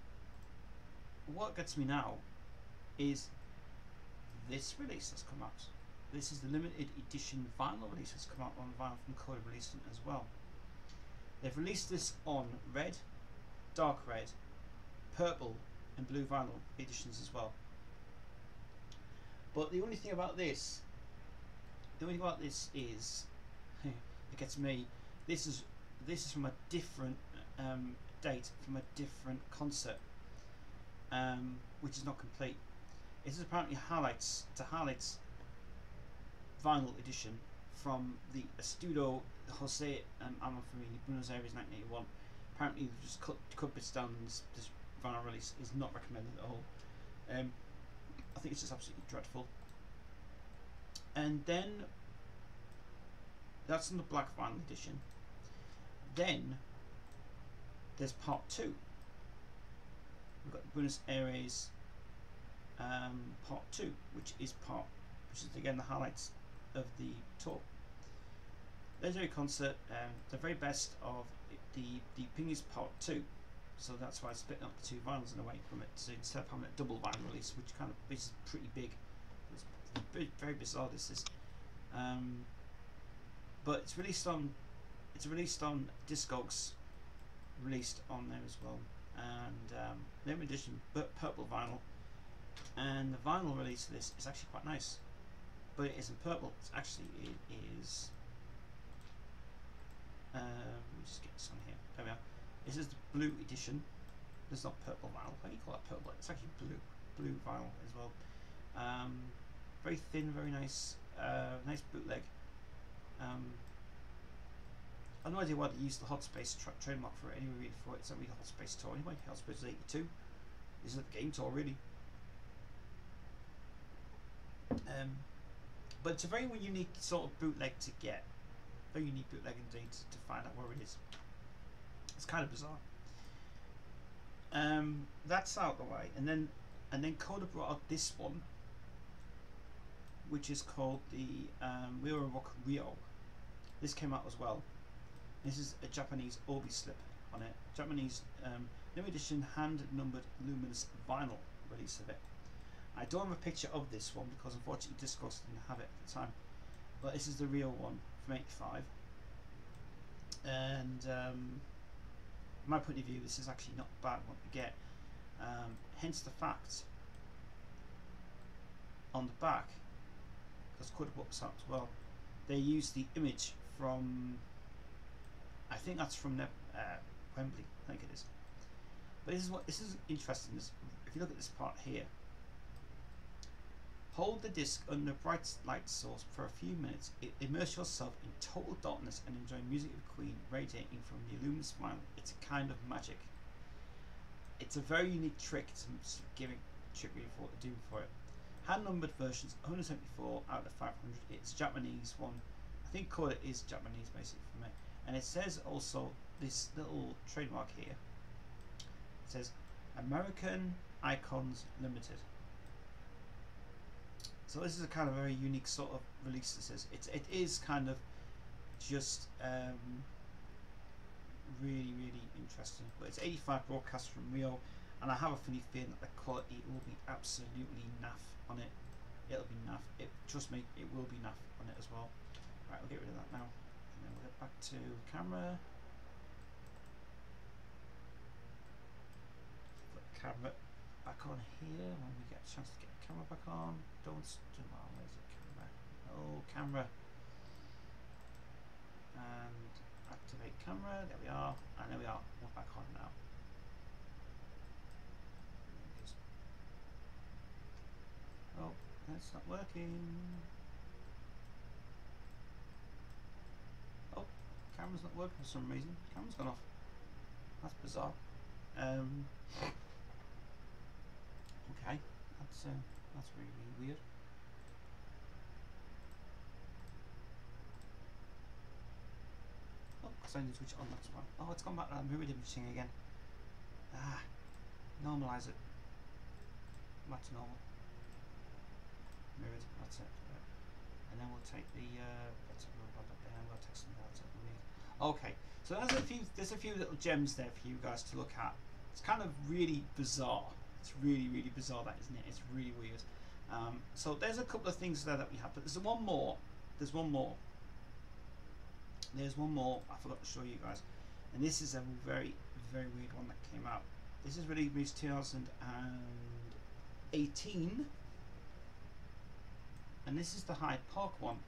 gets me now is this release that's come out. This is the limited edition vinyl release that's come out on vinyl from Coda Releasing as well. They've released this on red, dark red, purple and blue vinyl editions as well. But the only thing about this is it gets me. This is from a different date, from a different concert, which is not complete. This is apparently highlights vinyl edition from the studio Jose Amor Family, Buenos Aires 1981. Apparently they've just cut bits down, and this vinyl release is not recommended at all. I think it's just absolutely dreadful. And then that's in the black vinyl edition. Then there's part 2. We've got Buenos Aires part 2, which is again the highlights of the tour. Legendary concert, the very best of the Ping is part 2, so that's why I split up the 2 vinyls in a way from it. So instead of having a double vinyl release, which kind of is pretty big, it's very bizarre. This is, but it's released on Discogs, released on there as well, and limited edition but purple vinyl. And the vinyl release of this is actually quite nice, but it isn't purple. It is. Let me just get this on here. There we are. This is the blue edition. This is not purple vinyl. How do you call that purple? It's actually blue vinyl as well. Very thin, very nice, nice bootleg. I have no idea why they used the Hot Space trademark for it anyway. Really, for it, it's not really the Hot Space tour anyway. Hot Space is '82. This is the game tour really. But it's a very unique sort of bootleg to get. Very unique bootleg indeed to find out where it is. It's kind of bizarre. That's out of the way, and then Coda brought out this one, which is called the We Were Rock Rio. This came out as well. This is a Japanese Obi slip on it. Japanese limited edition hand numbered luminous vinyl release of it. I don't have a picture of this one because unfortunately Discogs didn't have it at the time. But this is the real one from '85. And from my point of view, this is actually not a bad one to get. Hence the fact on the back, because Coda brought this out as well, they used the image from, I think that's from Wembley, I think it is. But this is interesting. If you look at this part here, hold the disc under a bright light source for a few minutes. Immerse yourself in total darkness and enjoy music of Queen radiating from the luminous vinyl. It's a kind of magic. It's a very unique trick to do for it. Hand numbered versions, 174 out of 500. It's Japanese one. I think Coda is Japanese basically for me. And it says also this little trademark here. It says American Icons Limited. So this is a kind of very unique sort of release. This is. It is kind of just really interesting. But it's 85 broadcast from Rio, and I have a funny feeling that the quality will be absolutely naff on it. It'll be naff. Trust me, it will be naff on it as well. Right, we'll get rid of that now, and then we'll get back to camera. Put the camera back on here when we get a chance to get the camera back on. Where's the camera? Oh, camera. And activate camera. There we are. And there we are. We're back on now. Oh, that's not working. Oh, camera's not working for some reason. Camera's gone off. That's bizarre. Okay, that's really weird. Oh, because I need to switch on. That's one. Oh, it's gone back to that mirror imaging again. Normalize it. Back to normal. Mirrored. That's it. And then we'll take the. Let's have a look at that. We'll take some data. Okay, so there's a few little gems there for you guys to look at. It's kind of really bizarre. It's really bizarre, that, isn't it? It's really weird. So there's a couple of things there that we have, but there's one more. There's one more I forgot to show you guys, and this is a very weird one that came out. This is released 2018, and this is the Hyde Park one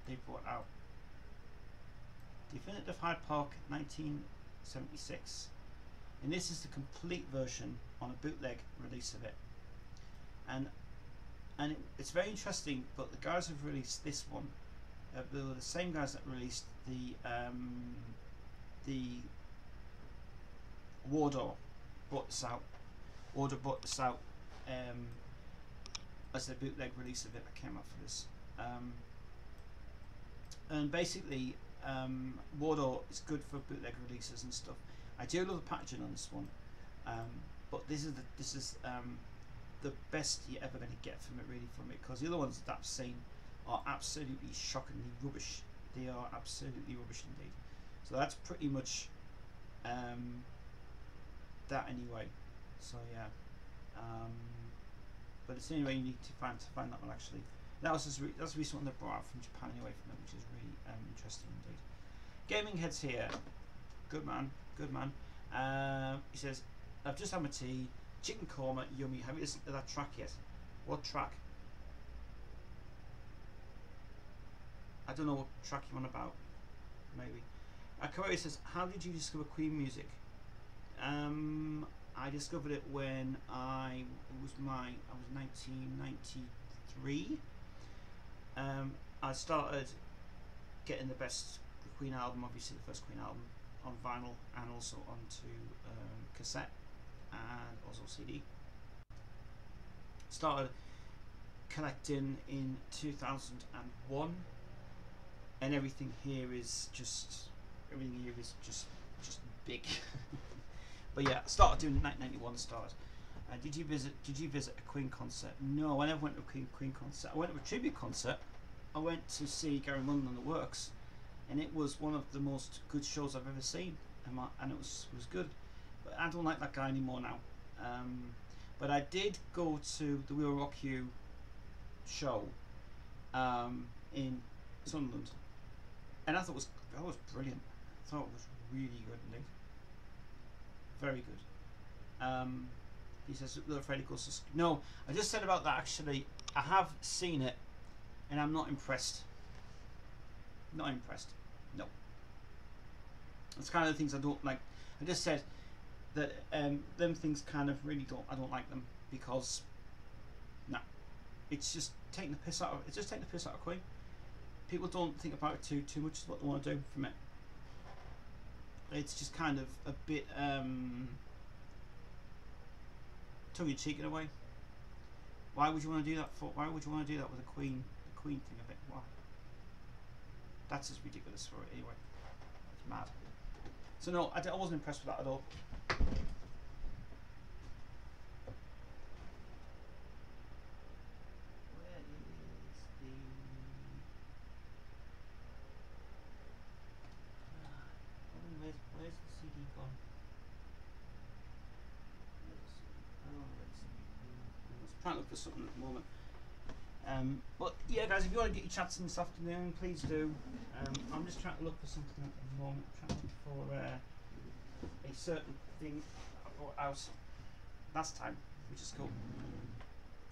they brought out. Definitive Hyde Park 1976. And this is the complete version on a bootleg release of it, and it's very interesting. But the guys have released this one they were the same guys that released the Warder brought this out. Warder brought this out as the bootleg release of it that came out for this. And basically, Warder is good for bootleg releases and stuff. I do love the packaging on this one, but this is the best you're ever going to get from it, really, from it, because the other ones that I've seen are absolutely shockingly rubbish. They are absolutely rubbish indeed. So that's pretty much that anyway. So yeah, but it's the only way you need to find that one actually. That's the recent one they brought out from Japan anyway from it, which is really interesting indeed. Gaming Heads here, good man, good man. He says, I've just had my tea, chicken korma, yummy. Have you listened to that track yet? What track? I don't know what track you're on about. Maybe. Kawaii says, how did you discover Queen music? I discovered it when I was 1993. I started getting the best Queen album, obviously the first Queen album, on vinyl and also onto cassette and also CD. Started collecting in 2001, and everything here is just big. But yeah, started doing 1991. Started. Did you visit a Queen concert? No, I never went to a Queen concert. I went to a tribute concert. I went to see Gary Mullen and the Works, and it was one of the most good shows I've ever seen, and it was good. But I don't like that guy anymore now. But I did go to the We'll Rock You show in Sunderland, and I thought that was brilliant. I thought it was really good indeed. Very good. He says, they're afraid it goes to no, I just said about that actually. I have seen it and I'm not impressed. Not impressed. No. It's kind of the things I don't like. I just said that them things kind of really I don't like them, because no. It's just taking the piss out of Queen. People don't think about it too much is what they want to do from it. It's just kind of a bit tongue-in-cheek in a way. Why would you want to do that for? Why would you want to do that with the Queen thing a bit? Why? That's just ridiculous for it anyway. It's mad. So no, I wasn't impressed with that at all. Where is where's the CD gone? Trying to look for something at the moment. But yeah, guys, if you want to get your chats in this afternoon, please do. I'm just trying to look for something at the moment. I'm trying to look for a certain thing I brought out last time, which is cool.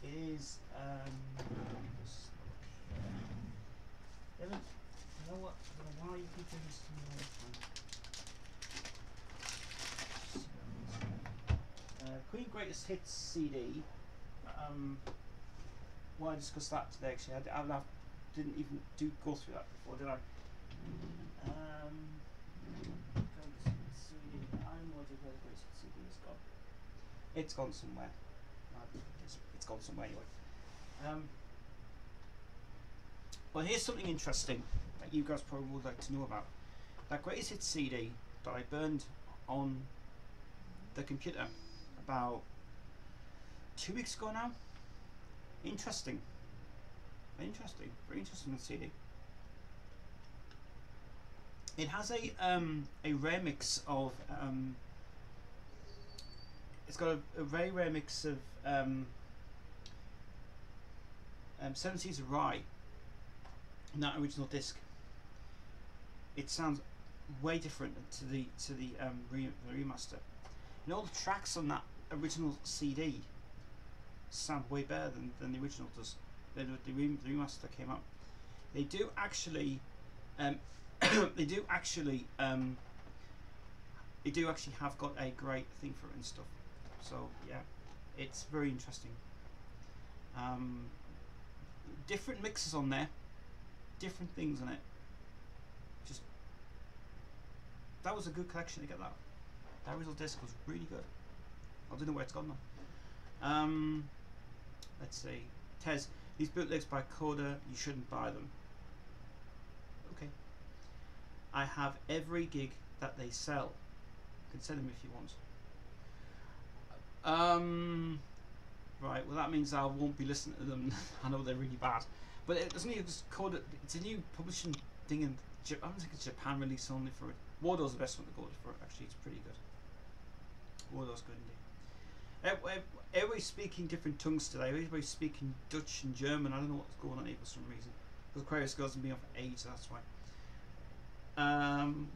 It is. You know what? I don't know why you keep doing this to me all the time. Queen Greatest Hits CD. Well, I discussed that today actually. I didn't even go through that before, did I? It's gone somewhere. It's gone somewhere anyway. Well, here's something interesting that you guys probably would like to know about. That Greatest Hits CD that I burned on the computer about 2 weeks ago now. Interesting. Very interesting CD. It has a rare mix of it's got a very rare mix of 70s rye in that original disc. It sounds way different to the remaster. And all the tracks on that original CD sound way better than the original does. The remaster came out. They do actually have got a great thing for it and stuff. So yeah, it's very interesting. Different mixes on there, different things on it. Just that was a good collection to get that. That original disc was really good. I don't know where it's gone now. Let's see. Tez, these bootlegs by Coda, you shouldn't buy them. Okay. I have every gig that they sell. You can send them if you want. Right, well that means I won't be listening to them. I know they're really bad. But it doesn't even just Coda, it's a new publishing thing in I don't think it's Japan release only for it. Wardo's the best one to go for it, actually, it's pretty good. Wardo's good indeed. Everybody's speaking different tongues today. Everybody's speaking Dutch and German. I don't know what's going on here for some reason. Because Aquarius girls have been on for ages, that's why.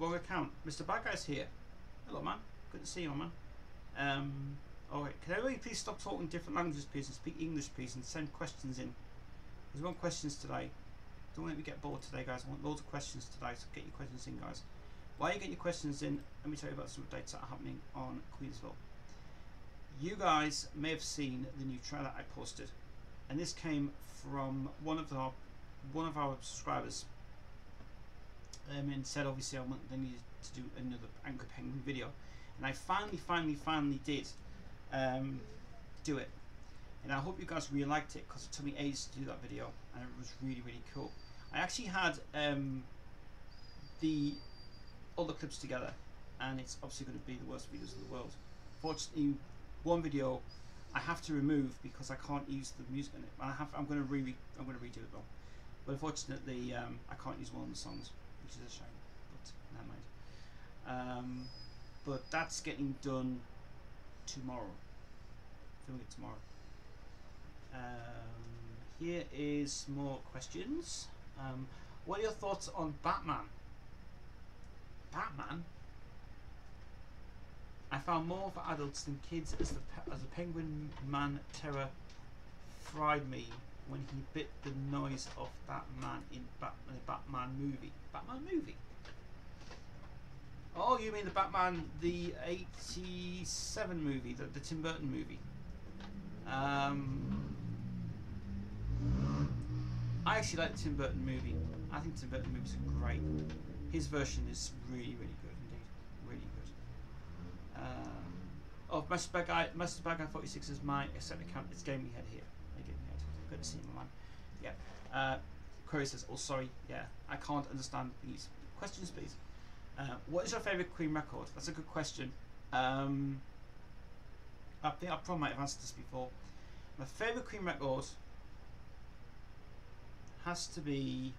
Wrong account. Mr. Bad Guy's here. Hello, man. Good to see you, man. Alright, can everybody please stop talking different languages, please, and speak English, please, and send questions in. There's one questions today. Don't let me get bored today, guys. I want loads of questions today, so get your questions in, guys. While you get your questions in, let me tell you about some updates that are happening on Queensville. You guys may have seen the new trailer I posted, and this came from one of our subscribers. And said obviously they needed to do another Angry Penguin video, and I finally did do it. And I hope you guys really liked it, because it took me ages to do that video, and it was really cool. I actually had all the clips together, and it's obviously going to be the worst videos in the world. Fortunately, one video I have to remove because I can't use the music in it. I'm going to redo it though. But unfortunately, I can't use one of the songs, which is a shame. But never mind. But that's getting done tomorrow. Filming it tomorrow. Here is more questions. What are your thoughts on Batman? Batman? I found more for adults than kids as the Penguin Man terror fried me when he bit the noise of that man in the Batman movie. Batman movie? Oh, you mean the Batman, the 87 movie, the Tim Burton movie. I actually like the Tim Burton movie. I think Tim Burton movies are great. His version is really good indeed. Really good. Oh, Master Bad Guy 46 is my second account. It's Gaming Head here. Good to see you, man. Yeah. Query says, oh sorry, yeah, I can't understand these questions, please. What is your favourite Queen record? That's a good question. I think I probably might have answered this before. My favourite Queen record has to be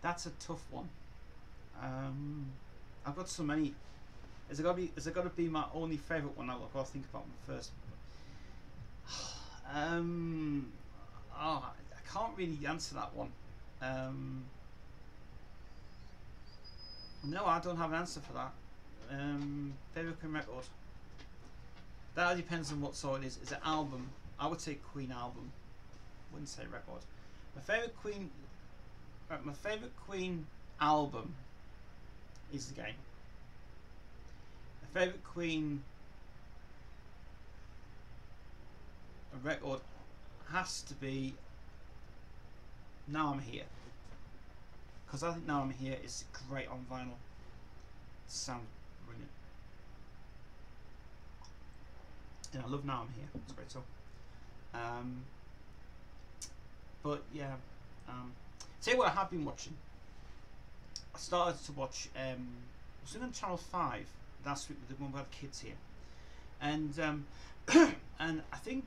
that's a tough one. I've got so many. Is it gotta be my only favourite one? I've got to think about them first. I can't really answer that one. No, I don't have an answer for that. Favourite Queen record. That depends on what sort it is. Is it album? I would say Queen album. Wouldn't say record. My favourite Queen album is The Game. My favourite Queen record has to be Now I'm Here, because I think Now I'm Here is great on vinyl. It sounds brilliant, and I love Now I'm Here. It's a great song. But yeah, tell you what I have been watching. I started to watch. I was on Channel 5 last week with the one about kids here, and and I think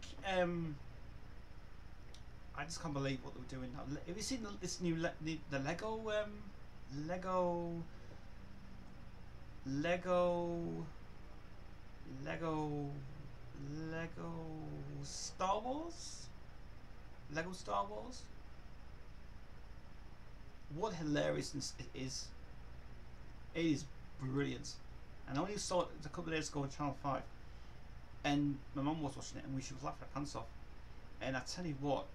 I just can't believe what they were doing. Have you seen this new the Lego Star Wars? Lego Star Wars? What hilariousness it is. It is brilliant. And I only saw it a couple of days ago on Channel 5. And my mum was watching it and she was laughing her pants off. And I tell you what,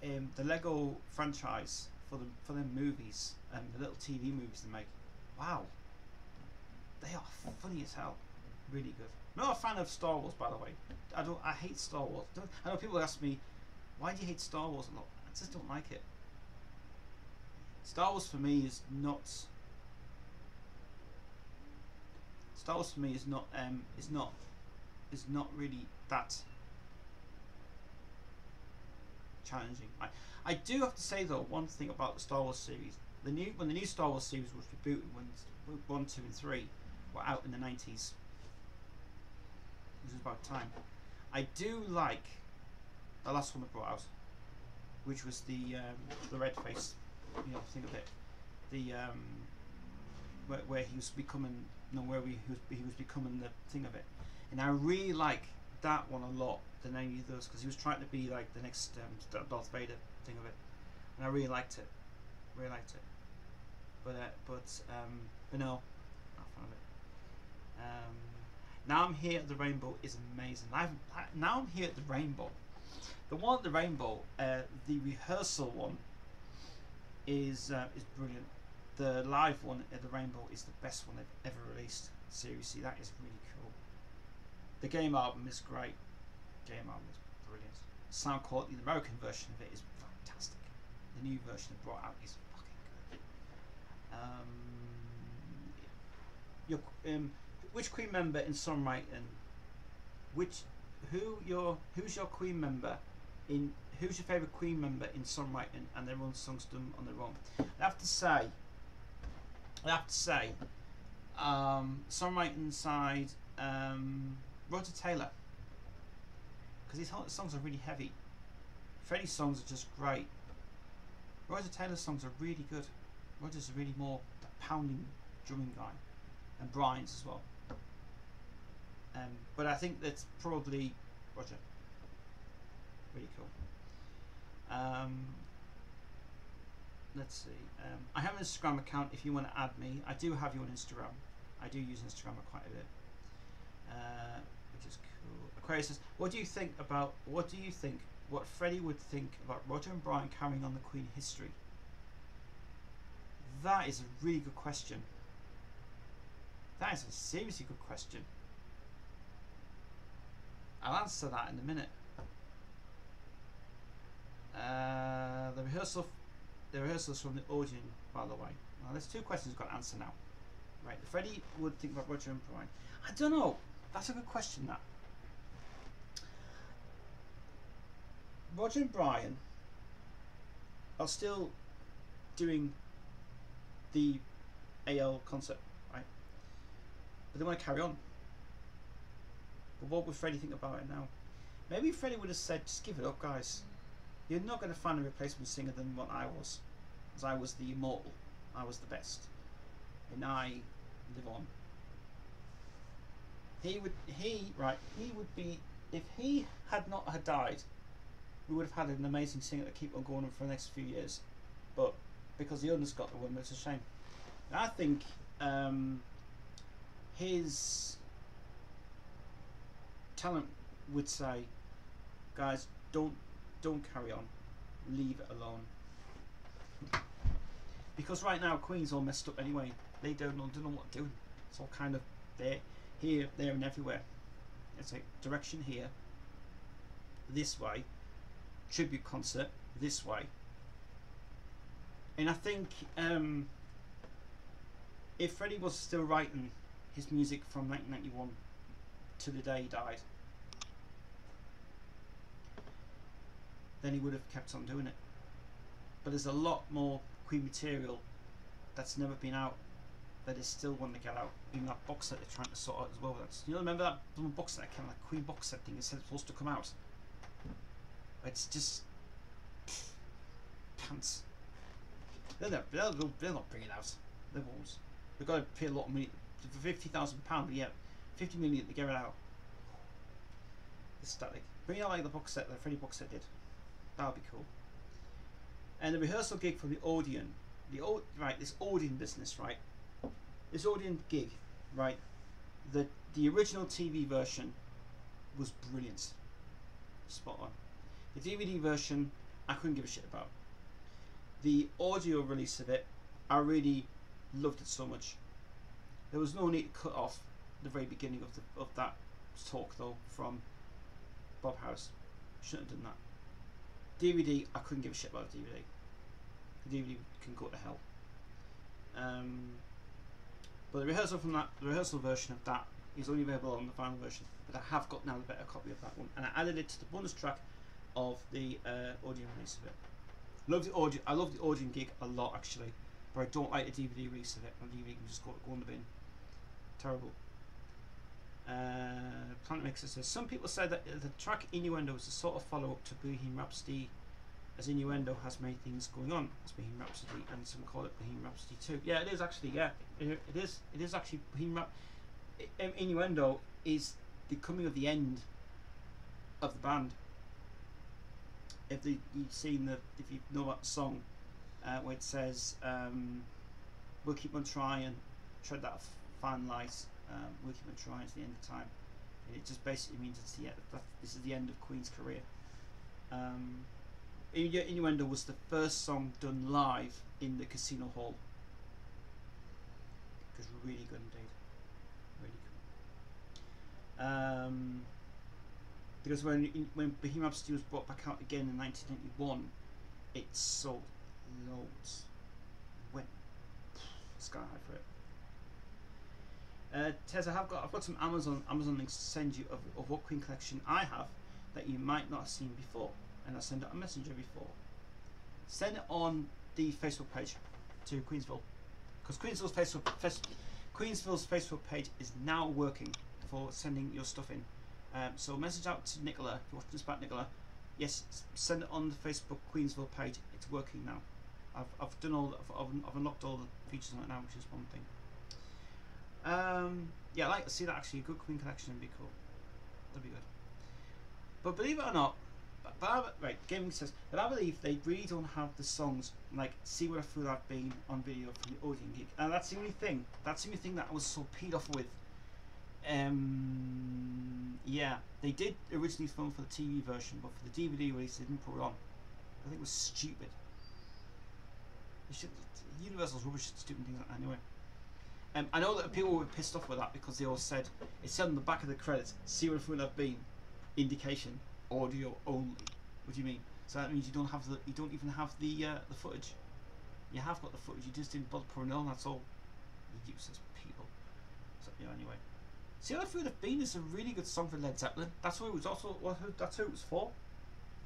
the Lego franchise for the movies and the little TV movies they make, wow, they are funny as hell. Really good. I'm not a fan of Star Wars, by the way. I hate Star Wars. I know people ask me, why do you hate Star Wars? I just don't like it. Star Wars for me is not. Star Wars for me is not really that challenging. I do have to say though, one thing about the Star Wars series, when the new Star Wars series was rebooted, when 1, 2 and 3 were out in the 90s, which is about time. I do like the last one they brought out, which was the red face, thing of it, the where he was becoming, where he was becoming the thing of it, and I really like that one a lot than any of those, because he was trying to be like the next Darth Vader thing of it, and I really liked it, but no, not a fan of it. Now I'm Here at the Rainbow is amazing. Now I'm Here at the Rainbow. The one at the Rainbow, the rehearsal one, is brilliant. The live one at the Rainbow is the best one they've ever released. Seriously, that is really cool. The game album is great. Game album is brilliant. Sound quality, the American version of it is fantastic. The new version they brought out is fucking good. Which Queen member in songwriting? Who's your Queen member in? Who's your favourite Queen member in songwriting and their own songs done on their own? I have to say, songwriting side, Roger Taylor, because his songs are really heavy. Freddie's songs are just great. Roger Taylor's songs are really good. Roger's really more the pounding drumming guy, and Brian's as well. But I think that's probably Roger. Really cool. Let's see. I have an Instagram account if you want to add me. I do have you on Instagram. I do use Instagram quite a bit, which is cool. Aquarius says, what do you think what Freddie would think about Roger and Brian carrying on the Queen history? That is a really good question. That is a seriously good question. I'll answer that in a minute. The rehearsals from the audience, by the way. Now, there's 2 questions we've got to answer now. Right, Freddie would think about Roger and Brian. I don't know. That's a good question, that. Roger and Brian are still doing the AL concert, right? But they want to carry on. But what would Freddie think about it now? Maybe Freddie would have said, just give it up, guys. You're not going to find a replacement singer than what I was. As I was the immortal. I was the best. And I live on. He would be, if he had not had died, we would have had an amazing singer to keep on going on for the next few years. But because the others got the win, it's a shame. And I think his talent would say, guys, don't carry on, leave it alone, because right now Queen's all messed up anyway. They don't know what they're doing. It's all kind of there, here, there and everywhere. It's like direction here, this way, tribute concert this way. And I think if Freddie was still writing his music from 1991 to the day he died, then he would have kept on doing it. But there's a lot more Queen material that's never been out that is still wanting to get out. Even that box set they're trying to sort out as well. Remember that little box set, kind of like Queen box set thing? It said it's supposed to come out. It's just pants. They'll not bring it out. They won't. They've got to pay a lot of money for £50,000. Yeah, 50 million to get it out. It's static. Bring out like the box set, the Freddie box set did. That would be cool. And the rehearsal gig for the Odeon, this Odeon business, right? This Odeon gig, right? The original TV version was brilliant, spot on. The DVD version, I couldn't give a shit about. The audio release of it, I really loved it so much. There was no need to cut off the very beginning of that talk though from Bob Harris. Shouldn't have done that. DVD, I couldn't give a shit about the DVD. The DVD can go to hell. But the rehearsal version of that is only available on the final version. But I have got now the better copy of that one, and I added it to the bonus track of the audio release of it. I love the audio gig a lot actually, but I don't like the DVD release of it. The DVD can just go in the bin. Terrible. Planet Mixer says some people say that the track Innuendo is a sort of follow-up to Bohemian Rhapsody, as Innuendo has many things going on as Bohemian Rhapsody, and some call it Bohemian Rhapsody 2. Yeah, it is actually. Yeah, it is actually Bohemian Innuendo is the coming of the end of the band. If you know that song, where it says, "We'll keep on trying, tread that fine light. We'll keep on trying to the end of time." And it just basically means it's this is the end of Queen's career. Innuendo was the first song done live in the Casino Hall. It was really good indeed, really good. Because when Bohemian Rhapsody was brought back out again in 1991, it sold loads. Went sky high for it. Tez, I've got some Amazon links to send you of what Queen collection I have that you might not have seen before, and I'll send it on Messenger before. Send it on the Facebook page to Queensville, because Queensville's Facebook page is now working for sending your stuff in. So message out to Nicola if you're watching this back, Nicola. Yes, send it on the Facebook Queensville page. It's working now. I've done all. I've unlocked all the features on it now, which is one thing. Yeah, I like to see that actually. A good Queen collection would be cool. That'd be good. But believe it or not, right, Gaming says, but I believe they really don't have the songs like "See What a Fool I've Been" on video from the audio gig, and that's the only thing. That's the only thing that I was so peed off with. Yeah, they did originally film for the TV version, but for the DVD release they didn't put it on. I think it was stupid. Universal's rubbish at stupid things like that anyway. I know that people were pissed off with that because they all said it said on the back of the credits, "See What a Fool I've Been," indication, audio only. What do you mean? So that means you don't even have the footage. You have got the footage, you just didn't bother putting it on. That's all. You useless people. So yeah, anyway. "See What a Fool I've Been" is a really good song for Led Zeppelin. That's who it was also. That's who it was for.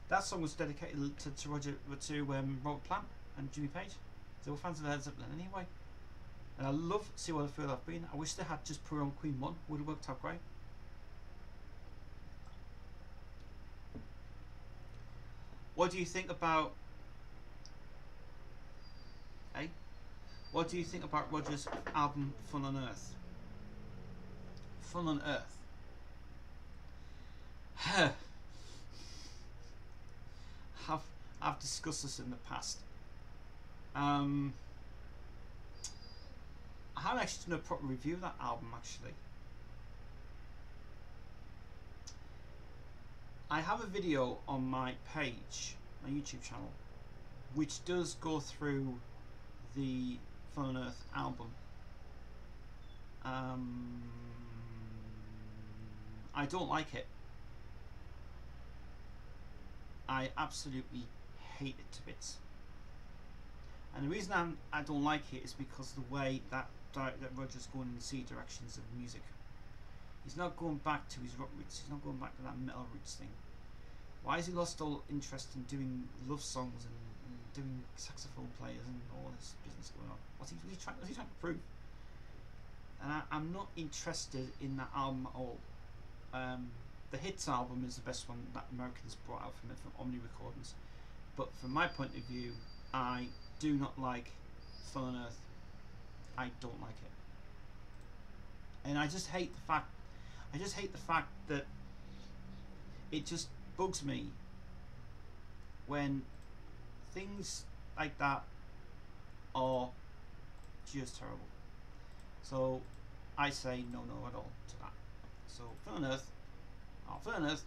That song was dedicated to Robert Plant and Jimmy Page. They were fans of Led Zeppelin anyway. And I love "See What a Fool I've Been." I wish they had just put on Queen 1. Would have worked out great. What do you think about? Hey, what do you think about Roger's album "Fun on Earth"? Fun on Earth. I've discussed this in the past. I haven't actually done a proper review of that album actually. I have a video on my page, my YouTube channel, which does go through the Fun on Earth album. I don't like it. I absolutely hate it to bits. And the reason I don't like it is because of the way that Roger's going in the C directions of music. He's not going back to his rock roots. He's not going back to that metal roots thing. Why has he lost all interest in doing love songs and doing saxophone players and all this business going on? What's he trying to prove? And I'm not interested in that album at all. The Hits album is the best one that Americans brought out from it, from Omni Recordings. But from my point of view, I do not like Fun on Earth. I don't like it. And I just hate the fact that it just bugs me when things like that are just terrible. So I say no at all to that. So Fun on Earth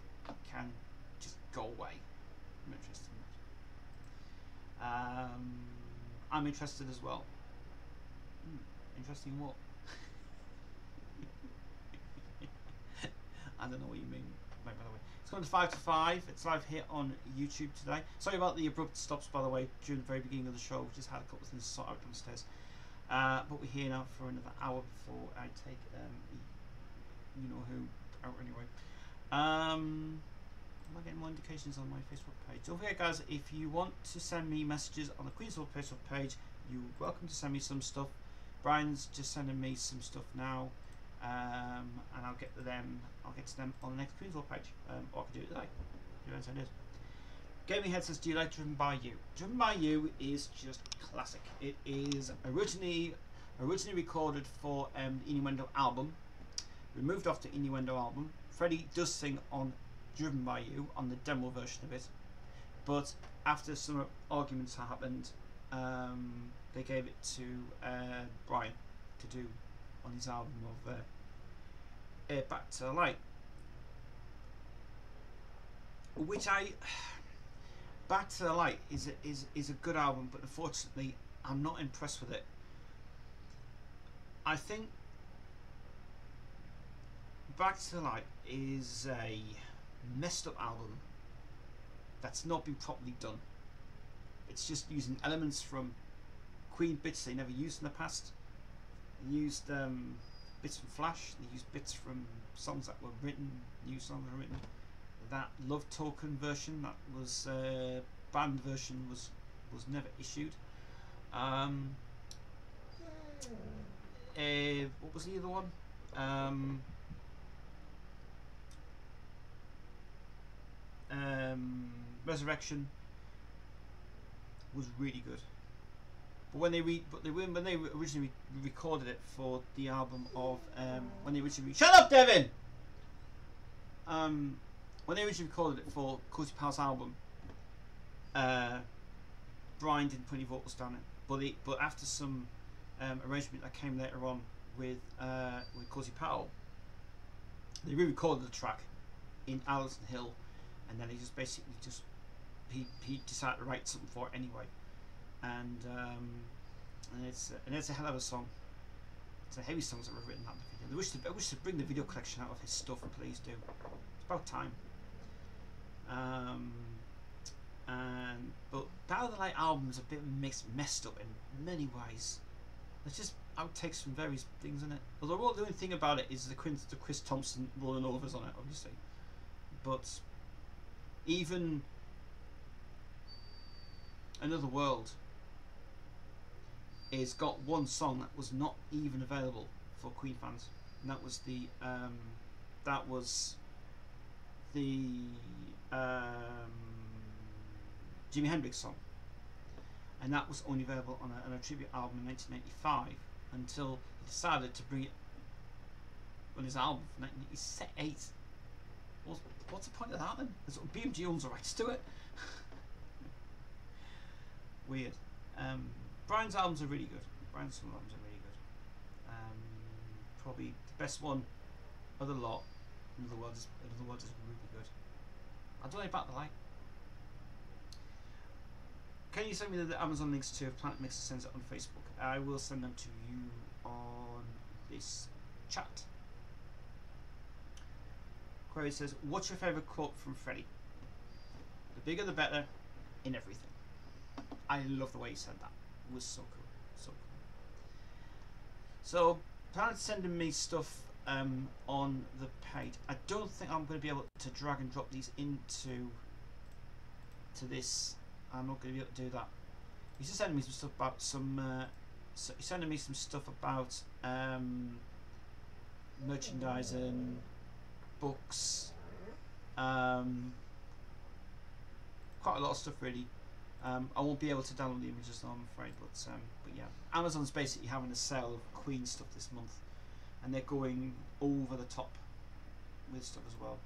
can just go away. I'm interested in that. I'm interested as well. Interesting what? I don't know what you mean. By the way, it's going to 5 to 5. It's live here on YouTube today. Sorry about the abrupt stops, by the way, during the very beginning of the show. We've just had a couple of things to sort out downstairs. But we're here now for another hour before I take you know who out anyway. Am I getting more indications on my Facebook page? Don't forget, guys, if you want to send me messages on the Queensville Facebook page, you're welcome to send me some stuff. Brian's just sending me some stuff now, and I'll get to them. I'll get to them on the next Queensville page, or I can do it today. Depends how it is. Gaming Head says, "Do you like Driven by You?" Driven by You is just classic. It is originally recorded for the Innuendo album. Removed off the Innuendo album. Freddie does sing on Driven by You on the demo version of it, but after some arguments happened, they gave it to Brian to do on his album of Back to the Light, which Back to the Light is a good album, but unfortunately I'm not impressed with it. I think Back to the Light is a messed up album that's not been properly done. It's just using elements from Queen bits they never used in the past. They used bits from Flash, they used bits from songs that were written, new songs that were written. That Love Token version, that was band version, was never issued. What was the other one? Resurrection was really good, but when they originally recorded it for the album of when they originally shut up, Devin. When they originally recorded it for Cozy Powell's album, Brian didn't put any vocals down it, but after some arrangement that came later on with Cozy Powell, they re-recorded the track in Allison Hill, and then he just basically he decided to write something for it anyway, and it's a hell of a song. It's a heavy songs that were written out in the video. I wish to bring the video collection out of his stuff. Please do. It's about time. But Battle of the Light album is a bit messed up in many ways. There's just outtakes from various things in it. Although the only thing about it is the Chris Thompson rolling overs on it, obviously. But even Another World is got one song that was not even available for Queen fans, and that was the Jimi Hendrix song, and that was only available on a tribute album in 1995 until he decided to bring it on his album from 1998. What's the point of that then? BMG owns the rights to it. Weird. Brian's albums are really good. Brian's albums are really good. Probably the best one of the lot. Another World is really good. I don't know about the Light. Can you send me the Amazon links to Planet Mixer sends it on Facebook? I will send them to you on this chat. Query says, "What's your favourite quote from Freddie?" The bigger the better in everything. I love the way he said that. It was so cool. So cool. So, Planet's sending me stuff on the page. I don't think I'm going to be able to drag and drop these into this. I'm not going to be able to do that. He's just sending me some stuff about he's sending me some stuff about merchandising, books, quite a lot of stuff really. I won't be able to download the images though, I'm afraid, but yeah, Amazon's basically having a sale of Queen stuff this month, and they're going over the top with stuff as well.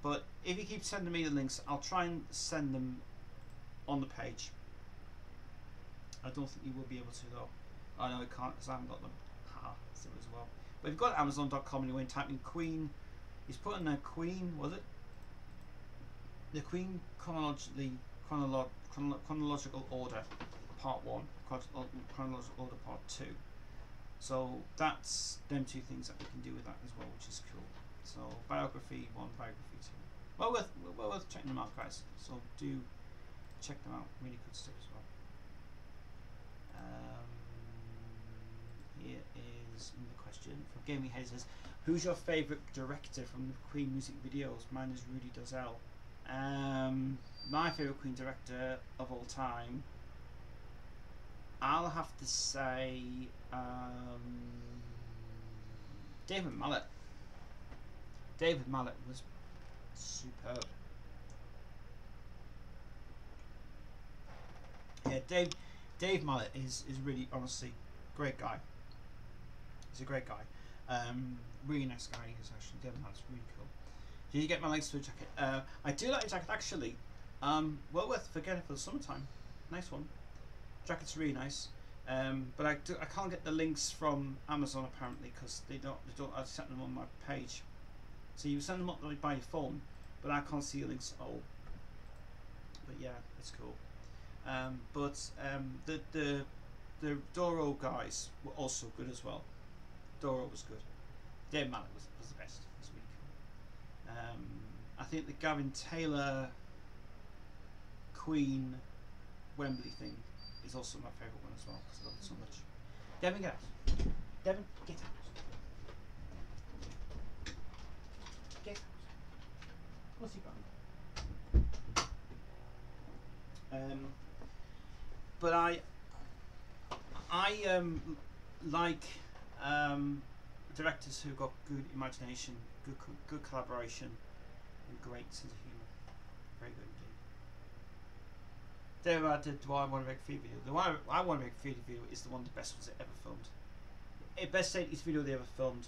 But if you keep sending me the links, I'll try and send them on the page. I don't think you will be able to though. I know I can't because I haven't got them. So as well. But if you've got Amazon.com anyway and type in Queen, he's put in there Queen, was it? The Queen chronological order, part 1, chronological order, part 2. So that's them two things that we can do with that as well, which is cool. So biography 1, biography 2. Well worth checking them out, guys. So do check them out. Really good stuff as well. Here is another question from Gaming Head. Says, who's your favourite director from the Queen music videos? Mine is Rudy Dozell. My favourite Queen director of all time, I'll have to say David Mallet. David Mallet was superb. Yeah, Dave Mallet is really, honestly, great guy. He's a great guy. Really nice guy. He's actually, David Mallet's really cool. Did you get my links to a jacket? I do like a jacket actually. Well worth forgetting for the summertime. Nice one. Jacket's really nice. But I can't get the links from Amazon apparently because they don't. I set them on my page. So you send them up by your phone, but I can't see the links at all. But yeah, it's cool. The Doro guys were also good as well. Doro was good. Dave Mallet was the best. It was really cool. I think the Gavin Taylor Queen Wembley thing is also my favourite one as well because I love it so much. Devin, get out. Devin, get out. Get out. What's he got? But I like directors who got good imagination, good collaboration, and great sense of humour. Very good indeed. Do I want to make a feed video? The one I want to make a feed video is the one of the best ones they ever filmed. The best 80s video they ever filmed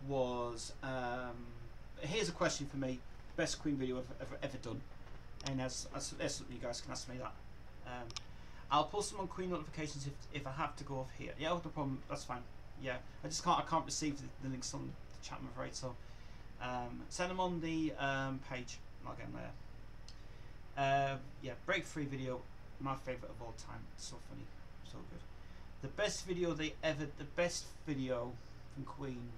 was here's a question for me: best Queen video ever done. And as you guys can ask me that. I'll post them on Queen notifications if I have to go off here. Yeah, no problem. That's fine. Yeah, I can't receive the links on the chat, I'm afraid. So send them on the page. I'll get them there. Yeah, breakthrough video, my favourite of all time. It's so funny, so good. The best video the best video from Queen,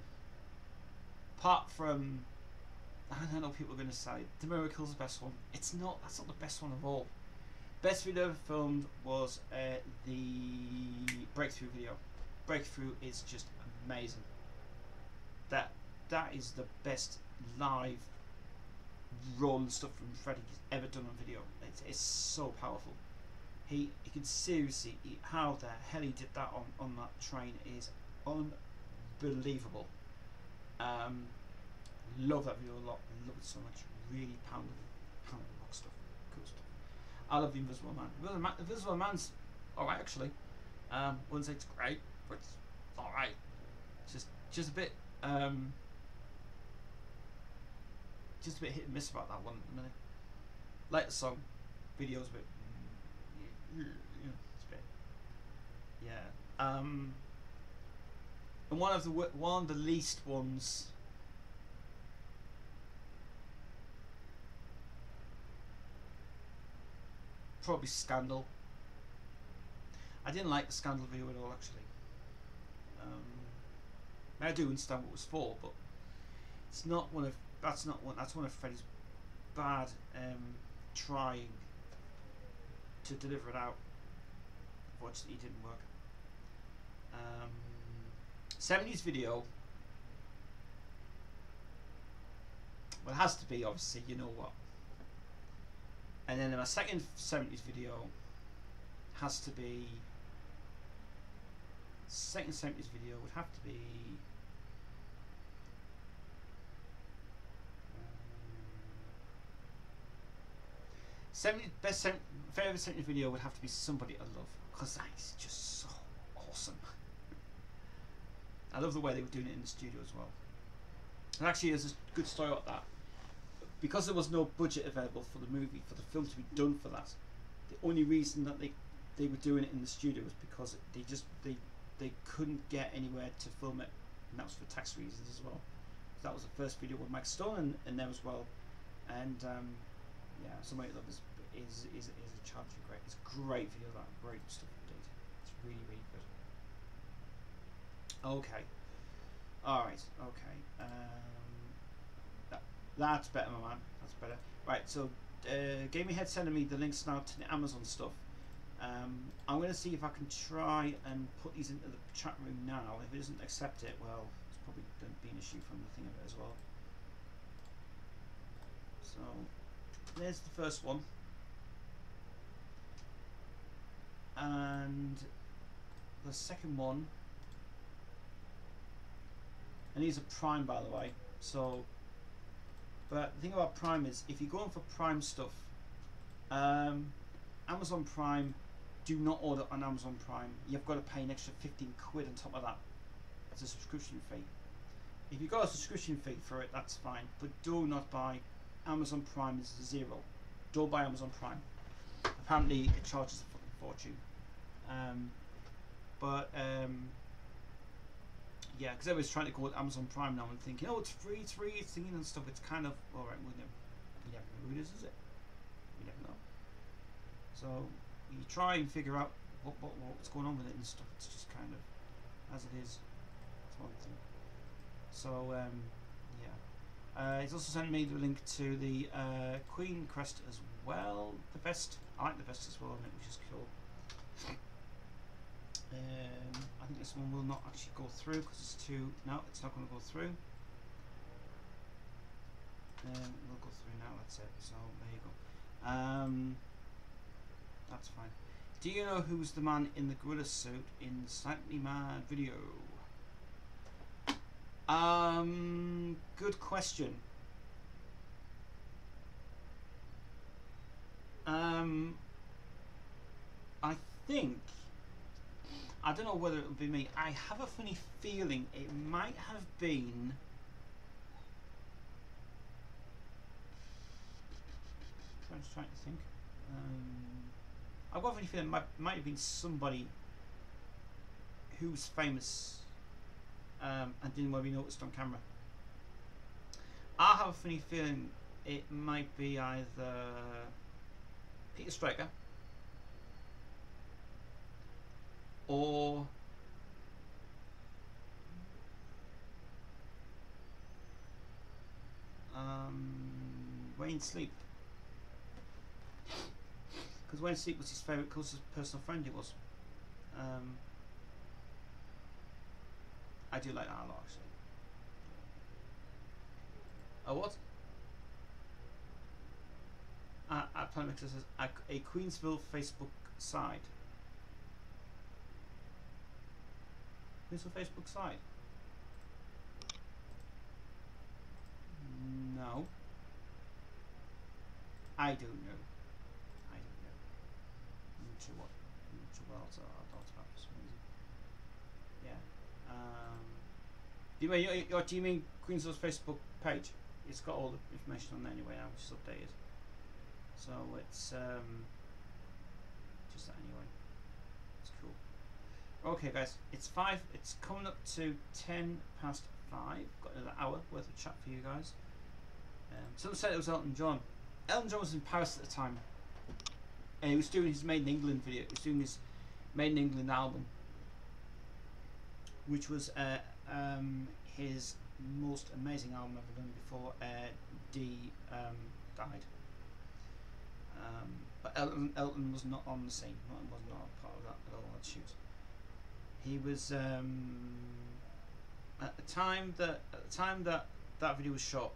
apart from, I don't know what people are going to say, The Miracle's the best one. It's not. That's not the best one of all. Best video ever filmed was the breakthrough video. Breakthrough is just amazing. That is the best live raw stuff from Freddie ever done on video. It's so powerful. He can seriously, how the hell he did that on that train is unbelievable. Love that video a lot. Love it so much. Really pound rock stuff. Cool stuff. I love The Invisible Man. The Invisible Man's alright actually. Wouldn't say it's great, but it's alright. Just a bit hit and miss about that one at the minute. Like the song, video's a bit, it's a bit, yeah. And one of the least ones. Probably Scandal. I didn't like the Scandal video at all actually. I do understand what it was for, but it's not one of that's one of Freddie's bad trying to deliver it out. Unfortunately, it didn't work. 70s video. Well, it has to be, obviously, you know what. And then my second 70s video has to be. Second 70s video would have to be. Favorite 70s video would have to be Somebody I Love, because that is just so awesome. I love the way they were doing it in the studio as well. And actually, there's a good story about that. Because there was no budget available for the movie, for the film to be done for that, the only reason that they were doing it in the studio was because they couldn't get anywhere to film it, and that was for tax reasons as well. That was the first video with Mike Stone in there as well, and yeah, Somebody I Love is a challenging great. It's a great video, that great stuff indeed. It's really good. Okay, all right, okay. That's better, my man. That's better. Right, so Gaming Head sending me the links now to the Amazon stuff. I'm going to see if I can try and put these into the chat room now. If it doesn't accept it, well, it's probably going to be an issue from the thing of it as well. So there's the first one, and the second one, and these are Prime, by the way. So, but the thing about Prime is, if you're going for Prime stuff, Amazon Prime, do not order on Amazon Prime. You've got to pay an extra 15 quid on top of that as a subscription fee. If you've got a subscription fee for it, that's fine, but do not buy Amazon Prime. Is zero. Don't buy Amazon Prime. Apparently it charges a fucking fortune. Yeah, because everyone's trying to go with Amazon Prime now and thinking, oh, it's free, it's thinking and stuff. It's kind of, alright, you never know who it is it? You never know. So you try and figure out what's going on with it and stuff. It's just kind of as it is. That's one thing. So yeah, he's also sent me the link to the Queen crest as well. The vest, I like the vest as well on it, which is cool. I think this one will not actually go through because it's too. No, it's not going to go through. We'll go through now. That's it. So there you go. That's fine. Do you know who's the man in the gorilla suit in the Slightly Mad video? Good question. I think, I don't know whether it'll be me. I have a funny feeling it might have been I'm just trying to think. I've got a funny feeling it might have been somebody who's famous and didn't want to be noticed on camera. I have a funny feeling it might be either Peter Straker or Wayne Sleep, because Wayne Sleep was his favourite closest personal friend. He was. I do like that a lot, actually. Oh, what? Planmixer says a Queensville Facebook side. Queensville Facebook side? No. I don't know. I don't know. I'm not sure what. I'm not sure what else I thought about for some reason. Yeah. Do you mean Queensville's Facebook page? It's got all the information on there anyway now, which is updated. So it's just that anyway. It's cool. Okay, guys, it's 5. It's coming up to 10 past 5. Got another hour worth of chat for you guys. Someone said it was Elton John. Elton John was in Paris at the time, and he was doing his Made in England video. He was doing his Made in England album, which was his most amazing album ever done before Dee died. But Elton was not on the scene. Was not a part of that at all. That shoot. He was at the time that that video was shot.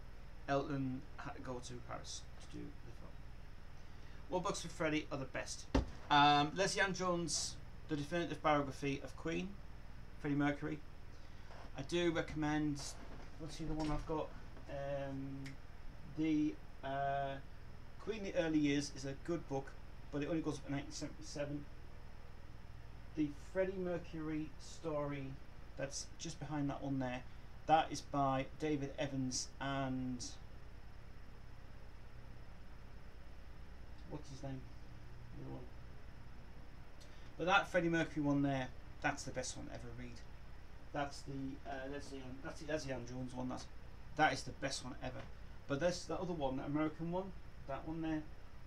Elton had to go to Paris to do the film. What books for Freddie are the best? Leslie Ann Jones' The Definitive Biography of Queen, Freddie Mercury. I do recommend. Let's see the one I've got. The Queen in the Early Years is a good book, but it only goes up to 1977. The Freddie Mercury story that's just behind that one there, that is by David Evans and what's his name? The other one. But that Freddie Mercury one there, that's the best one ever read. That's the Leslie Ann Jones one. That is the best one ever. But there's the other one, the American one. That one there,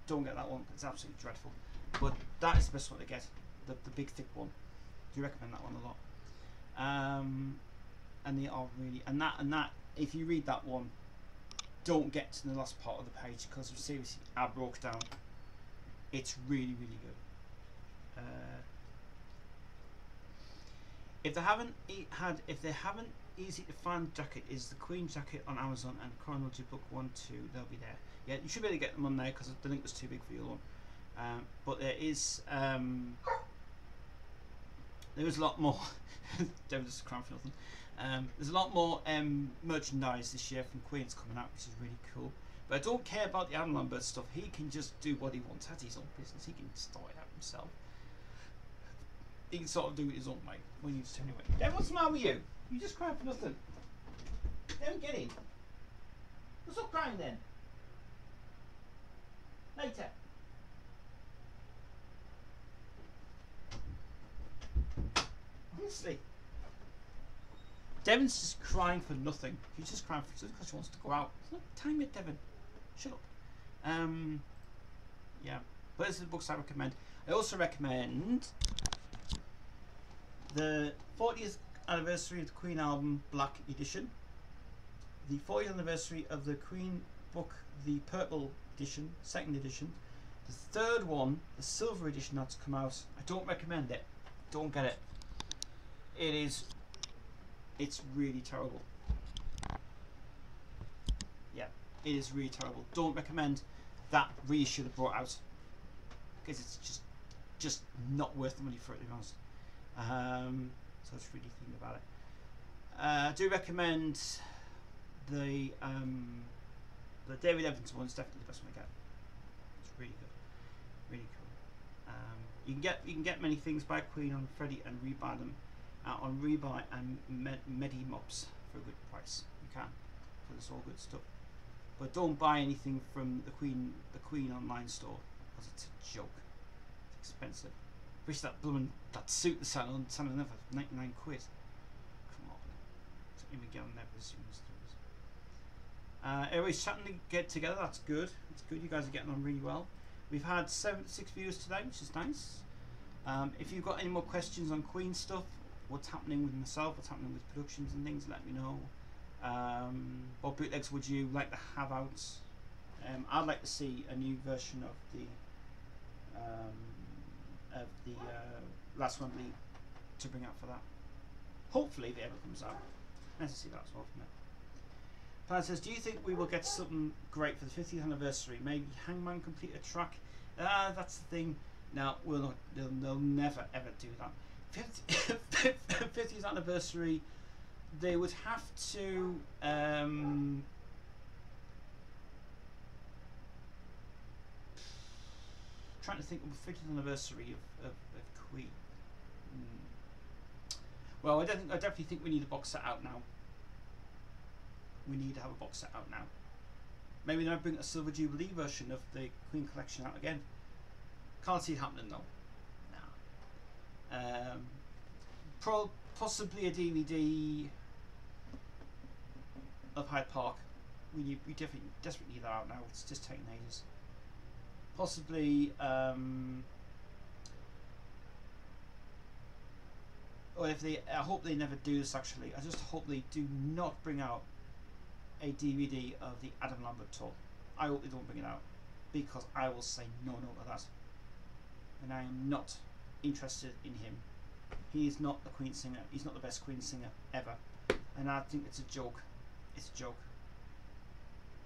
don't get that one. It's absolutely dreadful. But that is the best one to get. The big thick one. Do recommend that one a lot. And they are really and that if you read that one, don't get to the last part of the page because seriously, I broke down. It's really, really good. If they haven't easy to find jacket is the Queen jacket on Amazon and Chronology Book 1, 2. They'll be there. Yeah, you should be able to get them on there because the link was too big for your one. But there is a lot more. Devin just crying for nothing. There's a lot more merchandise this year from Queen's coming out, which is really cool. But I don't care about the Adam Lambert stuff. He can just do what he wants. That's his own business. He can start it out himself. He can sort of do it his own way when he needs to anyway. Devin, what's the matter with you? You just crying for nothing. Devin, get in. What's up crying then? Later. Honestly. Devin's just crying for nothing. She's just crying for because she wants to go out. It's not time yet, Devin. Shut up. Yeah. But those are the books I recommend. I also recommend the 40th anniversary of the Queen album Black Edition, the 40th anniversary of the Queen book, the Purple Edition, 2nd edition, the 3rd one, the Silver Edition that's come out. I don't recommend it. Don't get it. It's really terrible. Yeah, it is really terrible. Don't recommend that reissue they brought out because it's just not worth the money for it, to be honest. So that's really thinking about it. I do recommend the David Evans one. It's definitely the best one to get. It's really good, really cool. You can get many things by Queen on Freddie and rebuy them on Rebuy and Medimobs for a good price. You can, because it's all good stuff. But don't buy anything from the Queen online store because it's a joke. It's expensive. Wish that suit the selling there for 99 quid. Come on. So even get on there as soon as everybody's chatting to get together. That's good. It's good. You guys are getting on really well. We've had 76 viewers today, which is nice. If you've got any more questions on Queen stuff, what's happening with myself, what's happening with productions and things, let me know. What bootlegs would you like to have out? I'd like to see a new version of the Last One Bleed to bring out for that. Hopefully if it ever comes out. Nice to see that as well from it. Pan says, do you think we will get something great for the 50th anniversary? Maybe Hangman complete a track? That's the thing. No, they'll never ever do that. 50th anniversary, they would have to trying to think of the 50th anniversary of Queen. Well, I definitely think we need a box set out now. We need to have a box set out now. Maybe they'll bring a Silver Jubilee version of the Queen collection out again. Can't see it happening though. Possibly a DVD of Hyde Park. We desperately need that out now. It's just taking ages. Possibly or if they, I hope they never do this actually. I just hope they do not bring out a DVD of the Adam Lambert tour. I hope they don't bring it out because I will say no to that. And I am not interested in him. He is not the Queen singer. He's not the best Queen singer ever. And I think it's a joke. It's a joke.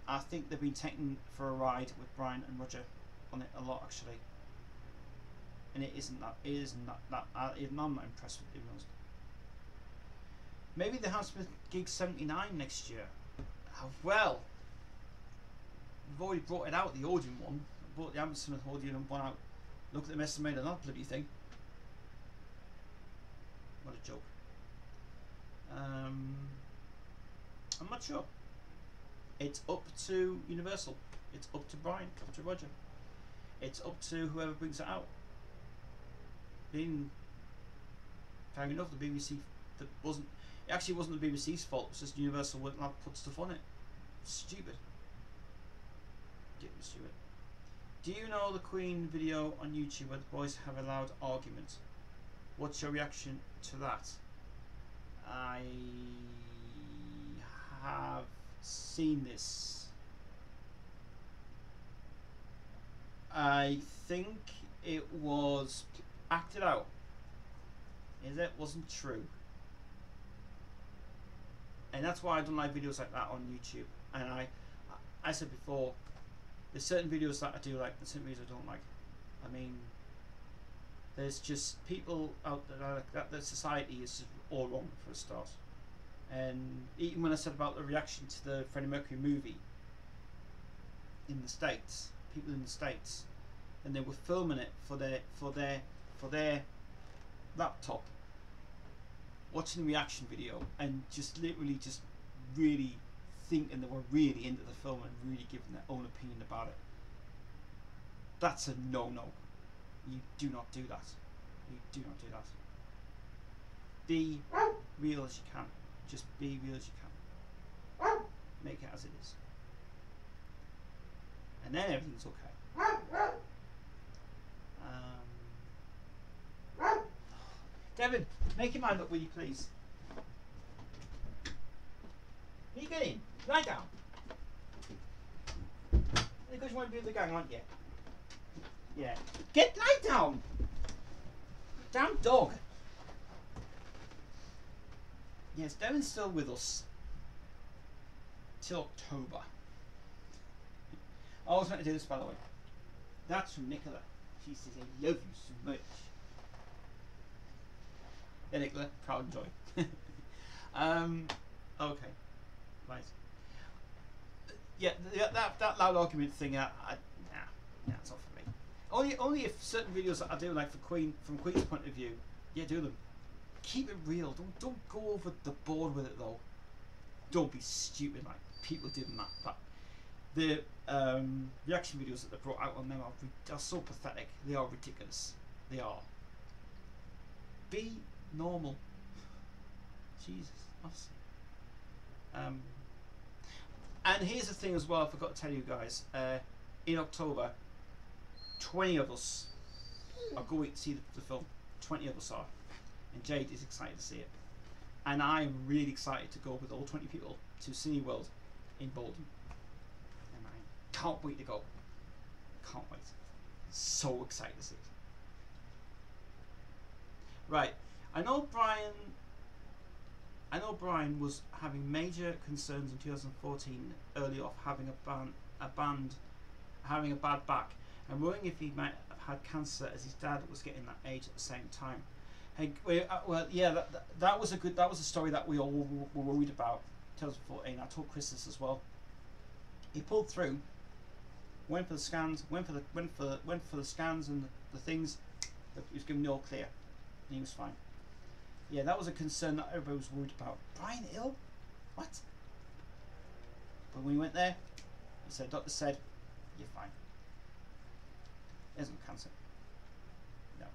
I think they've been taken for a ride with Brian and Roger on it a lot actually. And it isn't that. It isn't that. I'm not impressed with it, to be honest. Maybe the Hammersmith Gig 79 next year. Well, we've already brought it out, the Odeon one. I brought the Hammersmith Odeon one out. Look at the mess they made of that bloody thing. What a joke. I'm not sure. It's up to Universal. It's up to Brian, up to Roger. It's up to whoever brings it out. Fair enough, the BBC it actually wasn't the BBC's fault, it was just Universal wouldn't have put stuff on it. Stupid. Stupid. Do you know the Queen video on YouTube where the boys have a loud argument? What's your reaction to that? I have seen this. I think it was acted out. It wasn't true. And that's why I don't like videos like that on YouTube. And I said before, there's certain videos that I do like, there's certain videos I don't like. I mean, there's just people out there that the society is all wrong for a start. And even when I said about the reaction to the Freddie Mercury movie in the States, people in the States, and they were filming it for their laptop, watching the reaction video, and just literally just really thinking they were really into the film and really giving their own opinion about it. That's a no-no. You do not do that. You do not do that. Be real as you can. Just be real as you can. Make it as it is. And then everything's okay. Devin, make your mind up, will you please? Where are you going? Lie down. Because you want to be with the gang, aren't you? Yeah. Lie down! Damn dog. Yes, Devin's still with us. Till October. I always meant to do this, by the way. That's from Nicola. She says, I love you so much. Yeah, Nicola, proud and joy. Okay. Right. Yeah, that loud argument thing, nah, it's not for me. Only if certain videos that I do, like from Queen's point of view, yeah, do them. Keep it real. Don't go over the board with it though. Don't be stupid like people doing that. But the reaction videos that they brought out on them are so pathetic. They are ridiculous. They are. Be normal. Jesus, honestly. And here's the thing as well, I forgot to tell you guys. In October, 20 of us are going to see the film. 20 of us are. And Jade is excited to see it. And I'm really excited to go with all 20 people to Cineworld in Bolton. And I can't wait to go. Can't wait. So excited to see it. Right. I know Brian was having major concerns in 2014 early off having having a bad back and wondering if he might have had cancer as his dad was getting that age at the same time. Hey, well, yeah, that was a story that we all were worried about. 2014. I told Kris this as well. He pulled through, went for the scans, went for the scans and the things. He was given the all clear, and he was fine. Yeah, that was a concern that everybody was worried about. Brian ill? What? But when we went there, doctor said, you're fine. He hasn't got cancer. No.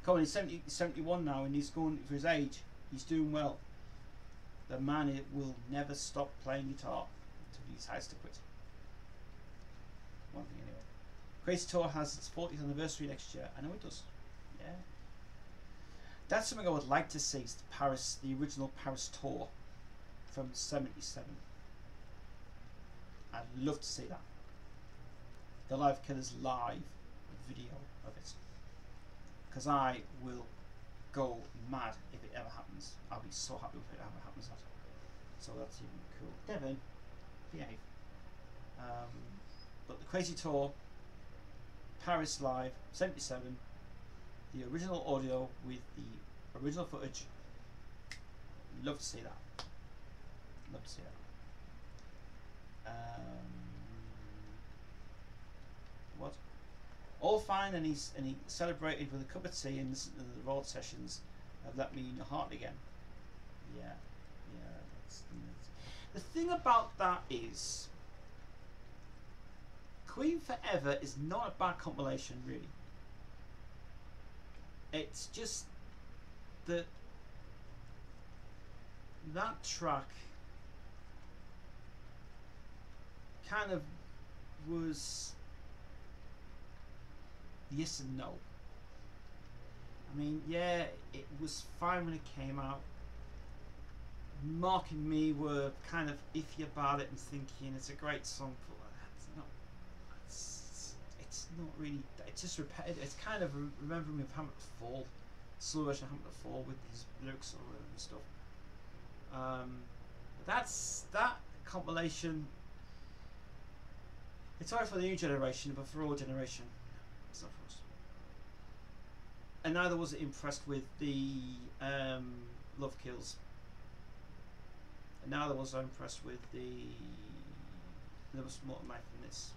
Colin is 71 now, and he's going for his age. He's doing well. The man will never stop playing guitar until he decides to quit. One thing anyway. Crazy Tour has its 40th anniversary next year. I know it does. Yeah. That's something I would like to see, is the original Paris tour from '77. I'd love to see that. The Live Killers live video of it. Because I will go mad if it ever happens. I'll be so happy if it ever happens. So that's even cool. Devin, behave. But the Crazy Tour, Paris live, '77. The original audio with the original footage. Love to see that. Love to see that. What? All fine, and he celebrated with a cup of tea and listened to the road sessions of Let Me In Your Heart Again. Yeah. That's the thing about that is, Queen Forever is not a bad compilation, really. It's just that track kind of was yes and no. I mean, yeah, it was fine when it came out. Mark and me were kind of iffy about it and thinking it's a great song, but it's not really. It's just repetitive. It's kind of remembering me of Hamlet Fall, slow version of Hamlet Fall with his lyrics and stuff. That's that compilation. It's hard for the new generation, but for all generation, it's not for us. And neither was it impressed with the Love Kills. And neither was I impressed with the. There was more to life than this.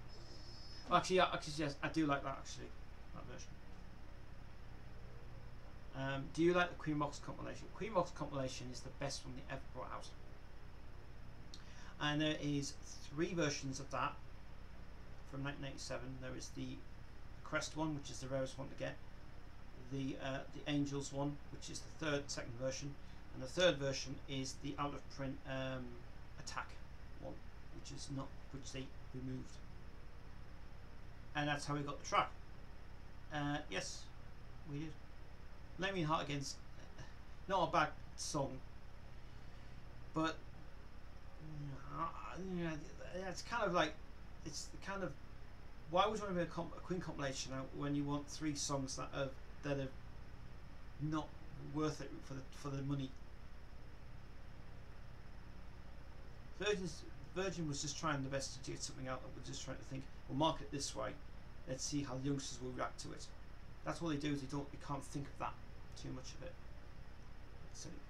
Well, actually, yeah, yes, I do like that actually, that version. Do you like the Queen Box compilation? Queen Box compilation is the best one they ever brought out. And there is 3 versions of that from 1987. There is the Crest one, which is the rarest one to get. The Angels one, which is the second version, and the third version is the out of print Attack one, which they removed. And that's how we got the track. Yes, we did. Flaming Heart Against, not a bad song, but it's kind of like, it's kind of, why would you want to make a Queen compilation out when you want 3 songs that are not worth it for the money? Virgin was just trying the best to get something out that was just trying to think, we'll market it this way, let's see how the youngsters will react to it. That's what they do, is they can't think of that too much of it. Silly.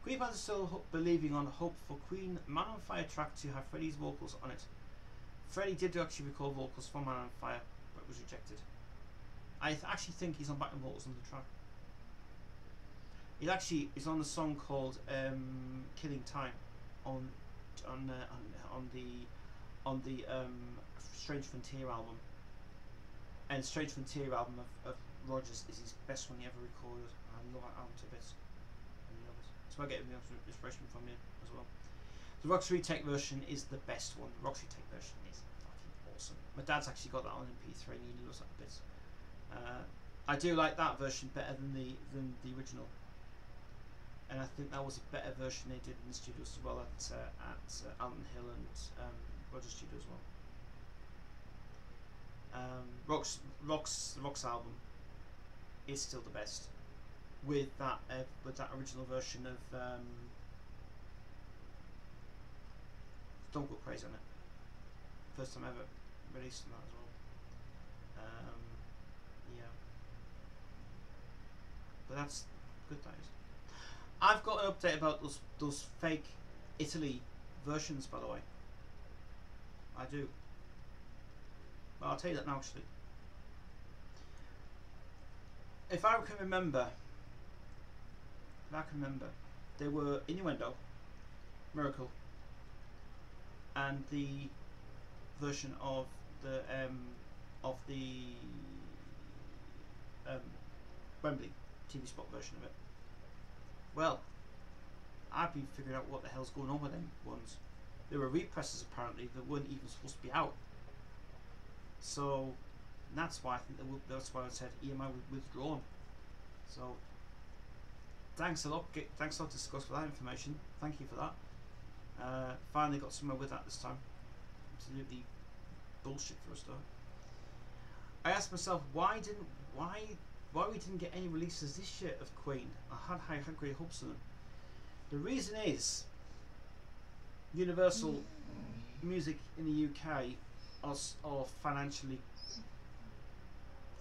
Queen fans are still believing on hope for Queen Man on Fire track to have Freddie's vocals on it. Freddie did actually record vocals for Man on Fire, but was rejected. I actually think he's on backing vocals on the track. It actually is on the song called "Killing Time" on the Strange Frontier album. And Strange Frontier album of Rogers is his best one he ever recorded. I love that album to bits. So I get inspiration from him as well. The Roxy Retake version is the best one. The Roxy Retake version is fucking awesome. My dad's actually got that on MP3 and he loves that a bit. I do like that version better than the original. And I think that was a better version they did in the studios as well at Allen Hill and Rogers Studio as well. Rock's album is still the best, with that original version of Don't Go Crazy on it. First time ever released on that as well. Yeah, but that's good. That is. I've got an update about those fake Italy versions, by the way. I do. But I'll tell you that now, actually. If I can remember, they were Innuendo, Miracle, and the version of the Wembley TV spot version of it. Well, I've been figuring out what the hell's going on with them ones. There were represses apparently that weren't even supposed to be out. So that's why I think that's why I said EMI withdrawn. So thanks a lot. Thanks a lot to Scott for that information. Thank you for that. Finally got somewhere with that this time. Absolutely bullshit for a start. I asked myself why we didn't get any releases this year of Queen. I had great hopes of them. The reason is Universal Music in the UK are financially,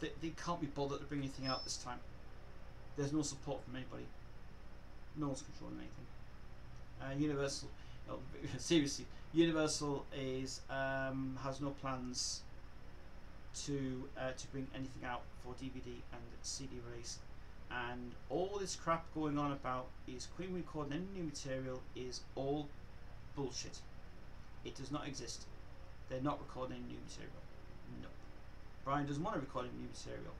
they can't be bothered to bring anything out this time. There's no support from anybody. No one's controlling anything. Universal, seriously, Universal is has no plans to bring anything out for DVD and CD release, and all this crap going on about is Queen recording any new material is all bullshit. It does not exist. They're not recording any new material. No. Brian doesn't want to record any new material.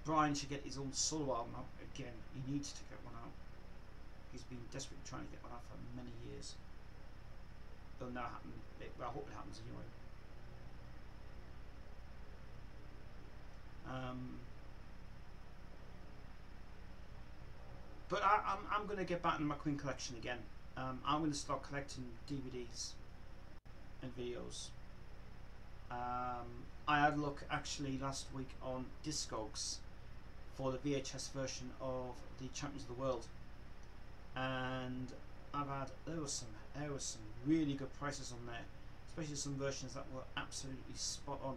Brian should get his own solo album out again. He needs to get one out. He's been desperately trying to get one out for many years. It'll now happen. Well, I hope it happens anyway. But I'm going to get back in my Queen collection again. I'm going to start collecting DVDs and videos. I had a look actually last week on Discogs for the VHS version of the Champions of the World, and there were some really good prices on there, especially some versions that were absolutely spot on.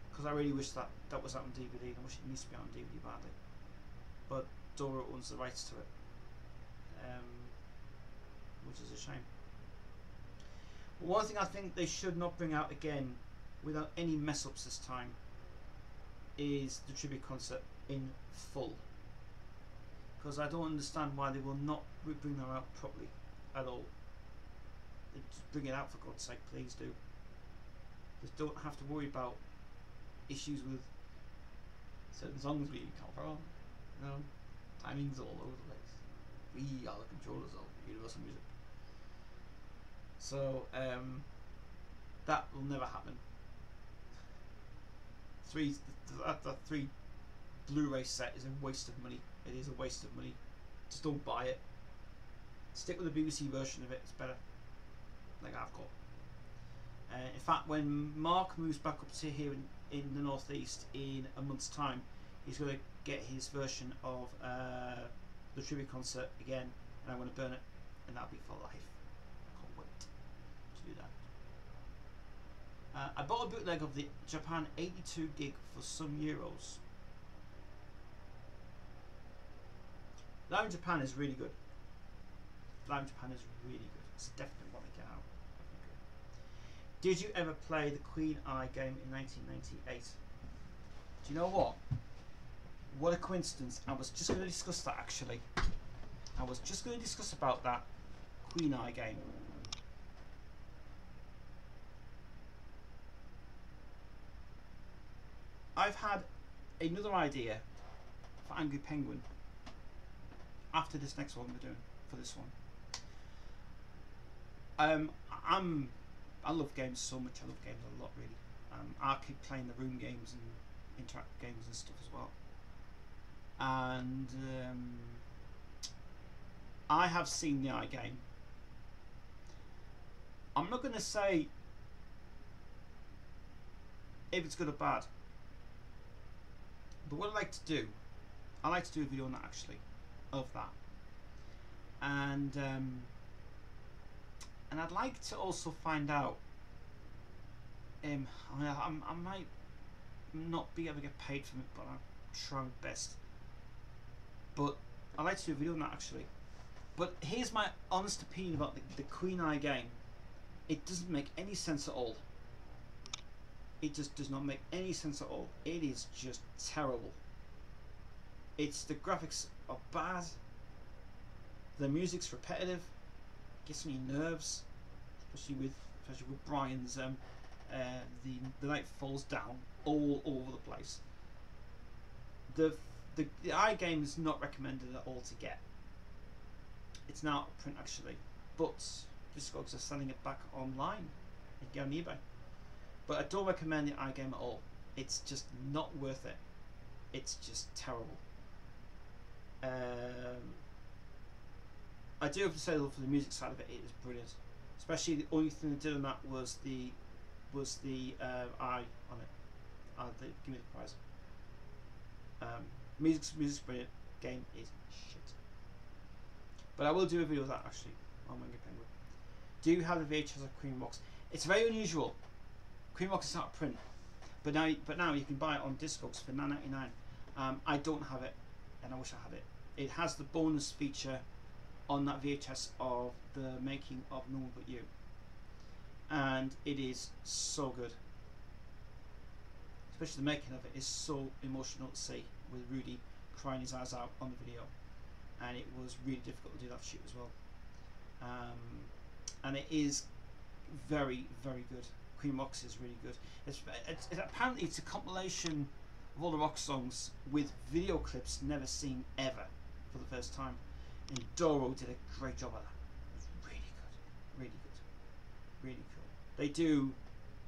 Because I really wish that was out on DVD. I wish it needs to be out on DVD badly, but Doro owns the rights to it, which is a shame. But one thing I think they should not bring out again, without any mess ups this time, is the tribute concert in full. Because I don't understand why they will not bring them out properly at all. Just bring it out, for God's sake, please do. Just don't have to worry about issues with certain songs being covered. You know, timings all over the place. We are the controllers of Universal Music. So that will never happen. The 3 Blu-ray set is a waste of money. It is a waste of money. Just don't buy it. Stick with the BBC version of it. It's better. Like I've got. In fact, when Mark moves back up to here in the northeast in a month's time, he's going to get his version of the tribute concert again, and I'm going to burn it, and that'll be for life. I can't wait to do that. I bought a bootleg of the Japan 82 gig for some euros. Live in Japan is really good. Live in Japan is really good. It's definitely one to get out. Did you ever play the Queen Eye game in 1998? Do you know what? What a coincidence. I was just going to discuss that actually. I was just going to discuss about that Queen Eye game. I've had another idea for Angry Penguin after this next one we're doing for this one. I love games so much. I love games a lot, really. I keep playing the room games and interactive games and stuff as well. And I have seen the Eye game. I'm not going to say if it's good or bad, but what I like to do a video on that actually, of that, and I'd like to also find out. I might not be able to get paid from it, but I'll try my best. But I'd like to do a video on that actually. But here's my honest opinion about the Queen Eye game. It doesn't make any sense at all. It just does not make any sense at all. It is just terrible. The graphics are bad. The music's repetitive. Gets on your nerves, especially with Brian's the night falls down all over the place. The Eye game is not recommended at all to get. It's now out of print actually, but Discogs are selling it back online. You can get on eBay. But I don't recommend the Eye game at all. It's just not worth it. It's just terrible. I do have to say though, for the music side of it, it is brilliant. Especially the only thing they did on that was the Eye on it. Give me the prize. Music's brilliant. Game is shit. But I will do a video of that actually on Angry Penguin. Do you have the VHS of Queen Box? It's very unusual. Queen Box is out of print, but now you can buy it on Discogs for $9.99. I don't have it, and I wish I had it. It has the bonus feature on that VHS of the making of No One But You, and it is so good. Especially the making of it is so emotional to see, with Rudy crying his eyes out on the video, and it was really difficult to do that shoot as well. And it is very, very good. Queen Box is really good. Apparently it's a compilation of all the rock songs with video clips never seen ever for the first time, and Doro did a great job of that. It was really good, really good, really cool. They do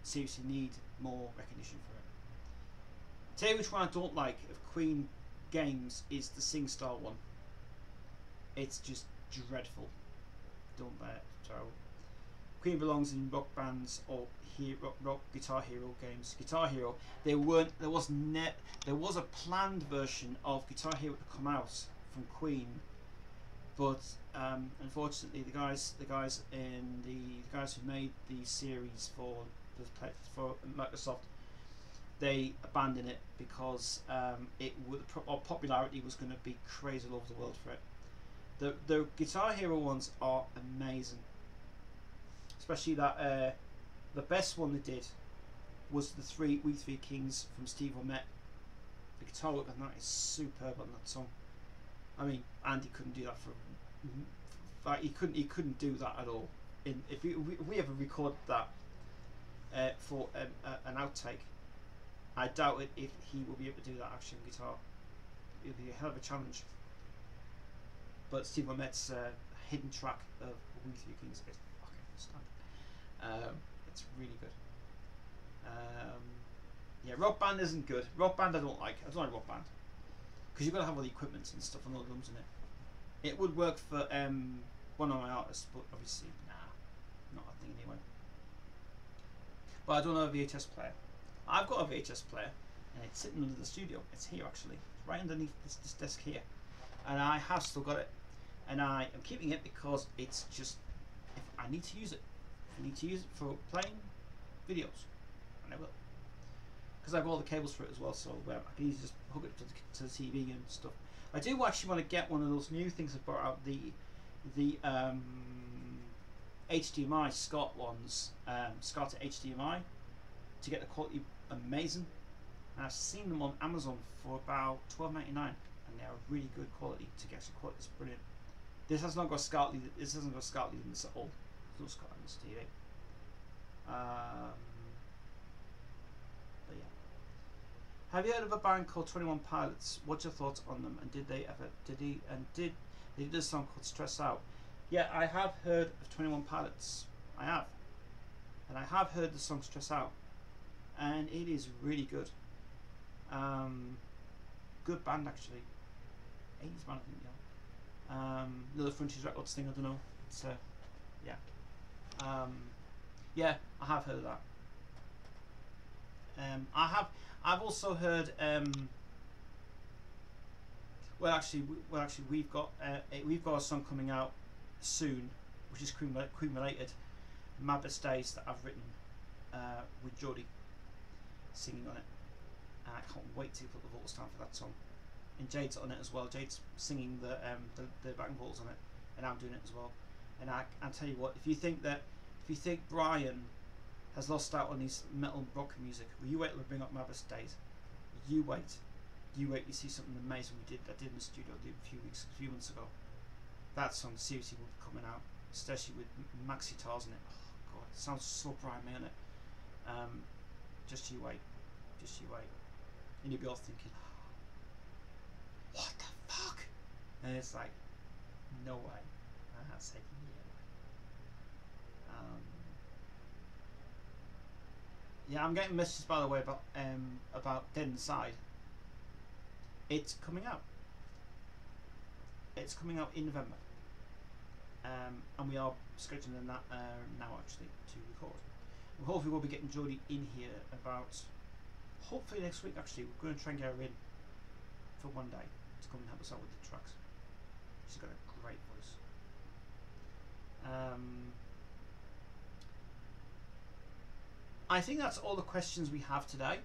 seriously need more recognition for it. Tell you which one I don't like of Queen games is the SingStar one. It's just dreadful. Don't buy it. It's terrible. Queen belongs in rock bands or rock Guitar Hero games. Guitar Hero, there was a planned version of Guitar Hero to come out from Queen, but unfortunately the guys who made the series for Microsoft, they abandoned it because popularity was going to be crazy all over the world for it. The Guitar Hero ones are amazing, especially that the best one they did was We Three Kings from Steve O'Met. The guitar work on that is superb on that song. I mean, Andy couldn't do that he couldn't do that at all. If we ever recorded that for an outtake, I doubt it if he will be able to do that actually on guitar. It'll be a hell of a challenge. But Steve O'Met's hidden track of We Three Kings is fucking stunning. It's really good. Yeah, Rock Band isn't good. Rock Band I don't like. I don't like Rock Band because you've got to have all the equipment and stuff and all the drums in it. It would work for one of my artists, but obviously, nah, not a thing anyway. But I don't have a VHS player. I've got a VHS player, and it's sitting under the studio. It's here actually, it's right underneath this desk here, and I have still got it, and I am keeping it because it's just if I need to use it. I need to use it for playing videos, and I will, because I've got all the cables for it as well, so I can easily just hook it to the TV and stuff. I do actually want to get one of those new things that brought out, the HDMI SCART ones, SCART to HDMI, to get the quality amazing. And I've seen them on Amazon for about $12.99, and they are really good quality. To get the quality is brilliant. This has not got SCART lead. This hasn't got SCART lead in this at all. There's no SCART on this TV. But yeah. Have you heard of a band called 21 Pilots? What's your thoughts on them? And did they did a song called Stress Out? Yeah, I have heard of 21 Pilots. I have. And I have heard the song Stress Out. And it is really good. Good band actually. 80s band, I think, yeah. Another Frontiers Records thing, I don't know. It's yeah. Yeah, I have heard of that. I've also heard well actually we've got a song coming out soon, which is Queen related, My Best Days, that I've written with Jodie singing on it, and I can't wait to put the vocals down for that song. And Jade's on it as well. Jade's singing the backing vocals on it, and I'm doing it as well. And I'll tell you what, if you think Brian has lost out on his metal rock music, well, you wait till we bring up My Best Days. You wait, you see something amazing I did in the studio a few months ago. That song seriously will be coming out, especially with maxi guitars in it. Oh god, it sounds so Brian May on it. Just you wait, and you'll be all thinking, what the fuck? And it's like, no way. That's taking me away. Yeah, I'm getting messages by the way about Dead Inside. It's coming out. It's coming out in November. And we are scheduling that now actually to record. And hopefully we'll be getting Jodie in here about, hopefully next week actually. We're going to try and get her in for one day to come and help us out with the tracks. She's got a great voice. I think that's all the questions we have today.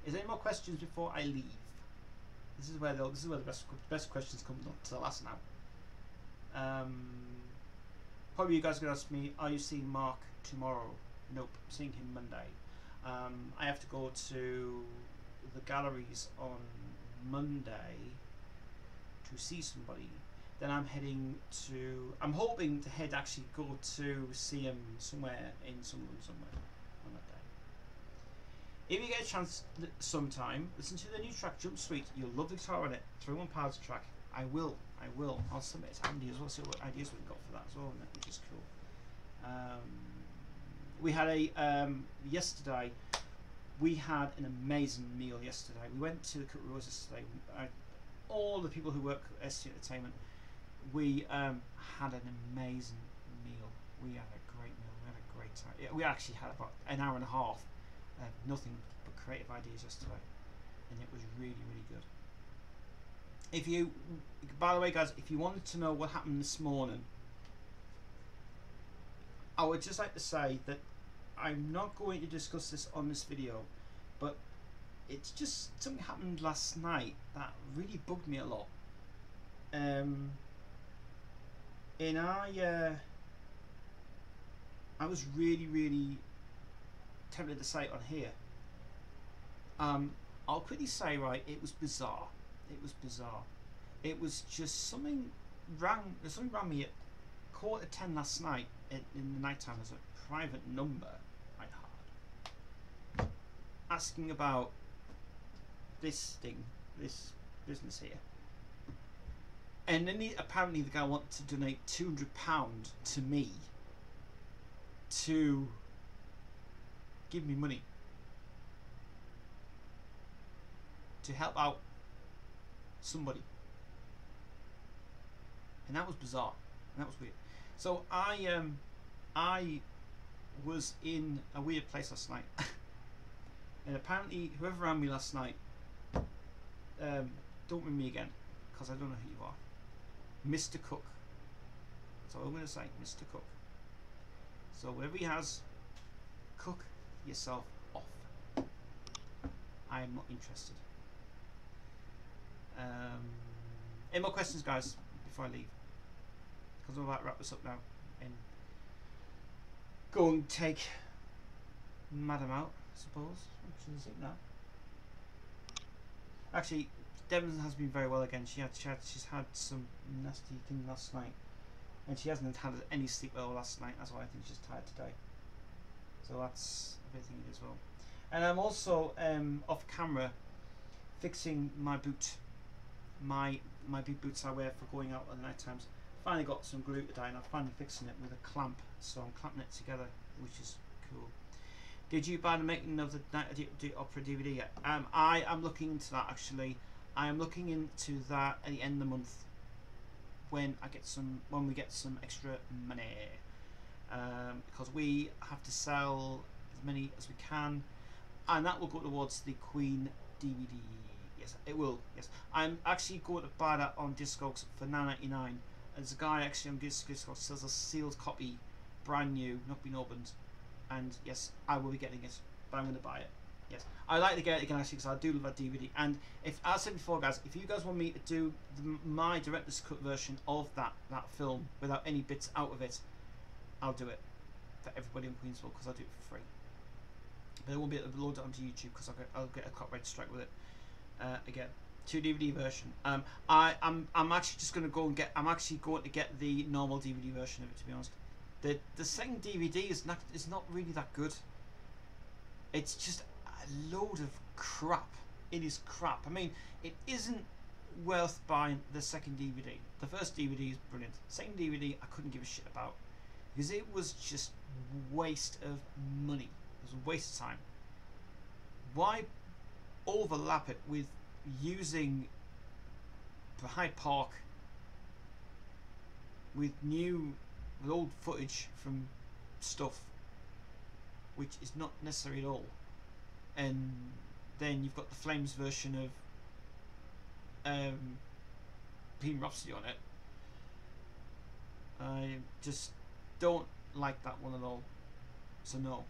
Is there any more questions before I leave? This is where the best questions come to the last now. Probably you guys are going to ask me, are you seeing Mark tomorrow? Nope, I'm seeing him Monday. I have to go to the galleries on Monday to see somebody. Then I'm hoping to go to see him somewhere in Sunderland somewhere on that day. If you get a chance sometime, listen to the new track Jump Sweet. You'll love the guitar on it. 21 Pilots track. I will. I'll submit it to Andy as well, see what ideas we've got for that as well, which is cool. We had yesterday. We had an amazing meal yesterday. We went to the Cut Rose yesterday. All the people who work at ST Entertainment. We had an amazing meal. We had a great meal. We had a great time. Yeah, we actually had about an hour and a half of nothing but creative ideas yesterday, and it was really, really good. If you, by the way, guys, if you wanted to know what happened this morning, I would just like to say that I'm not going to discuss this on this video, but it's just something happened last night that really bugged me a lot. And I was really, really tempted to say it on here. I'll quickly say, right, it was bizarre. It was bizarre. It was just something rang me at 9:45 last night in the night time as a private number I had, asking about this thing, this business here. And then apparently the guy wanted to donate £200 to me to give me money to help out somebody. And that was bizarre. And that was weird. So I was in a weird place last night. And apparently whoever ran me last night, don't ring me again, because I don't know who you are. Mr. Cook. That's all I'm going to say, Mr. Cook. So whatever he has, cook yourself off. I am not interested. Any more questions, guys, before I leave? Because I'm about to wrap this up now and go and take Madam out, I suppose. She's it now. Actually, Devon has been very well again. She's had some nasty thing last night, and she hasn't had any sleep well last night. That's why I think she's tired today. So that's a big thing as well. And I'm also off camera fixing my boot, my big boots I wear for going out at the night times. Finally got some glue today, and I'm finally fixing it with a clamp. So I'm clamping it together, which is cool. Did you buy the making of the Night of the Opera DVD yet? I am looking into that actually. I am looking into that at the end of the month when we get some extra money, because we have to sell as many as we can, and that will go towards the Queen DVD. Yes, it will. Yes, I'm actually going to buy that on Discogs for £9.99. There's a guy actually on Discogs sells a sealed copy, brand new, not been opened, and yes, I will be getting it, but I'm going to buy it. Yes, I like to get it again actually because I do love that DVD. And if, as I said before, guys, if you guys want me to do my director's cut version of that film without any bits out of it, I'll do it for everybody in Queensville because I'll do it for free. But I won't be able to load it onto YouTube because I'll get a copyright strike with it. Again, 2 DVD version. I'm actually just going to go and get. I'm actually going to get the normal DVD version of it. To be honest, the second DVD is not really that good. It's just a load of crap. It is crap. I mean, it isn't worth buying the second DVD. The first DVD is brilliant. Second DVD, I couldn't give a shit about because it was just waste of money. It was a waste of time. Why overlap it with using Hyde Park with old footage from stuff which is not necessary at all, and then you've got the Flames version of Bohemian Rhapsody on it. I just don't like that one at all, so no,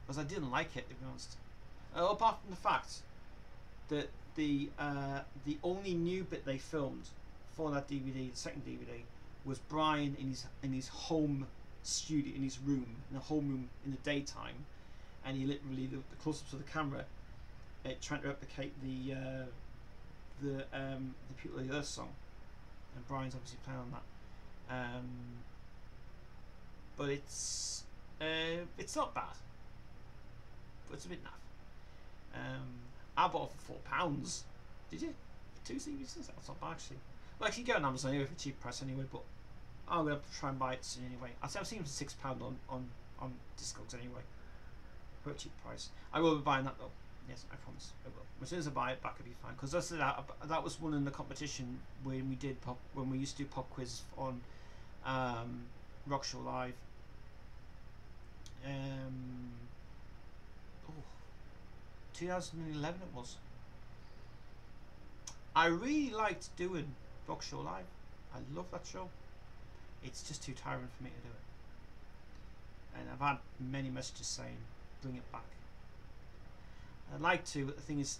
because I didn't like it, to be honest. Apart from the fact that the only new bit they filmed for that DVD, the second DVD, was Brian in his home studio, in his room, in a home room in the daytime, and he literally the close-ups of the camera trying to replicate the People of the Earth song, and Brian's obviously playing on that. But it's not bad, but it's a bit naff. I bought it for £4. Did you? For 2 CDs? That's not bad actually. Well, actually, you get it on Amazon anyway for cheap price anyway. But I'm gonna try and buy it soon anyway. I've seen it for £6 on Discogs anyway, for a cheap price. I will be buying that though. Yes, I promise I will. As soon as I buy it back, it'll be fine. Because that was one in the competition when we used to do pop quiz on Rock Show Live. Oh, 2011 it was. I really liked doing Rock Show Live. I love that show. It's just too tiring for me to do it. And I've had many messages saying, bring it back. I'd like to, but the thing is,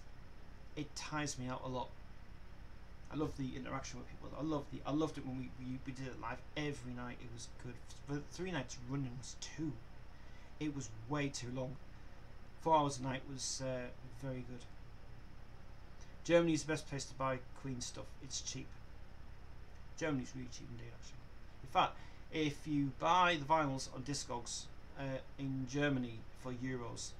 it tires me out a lot. I love the interaction with people. I loved it when we did it live every night. It was good. For 3 nights running was 2. It was way too long. 4 hours a night was very good. Germany is the best place to buy Queen stuff. It's cheap. Germany's really cheap indeed, actually. In fact, if you buy the vinyls on Discogs in Germany for euros,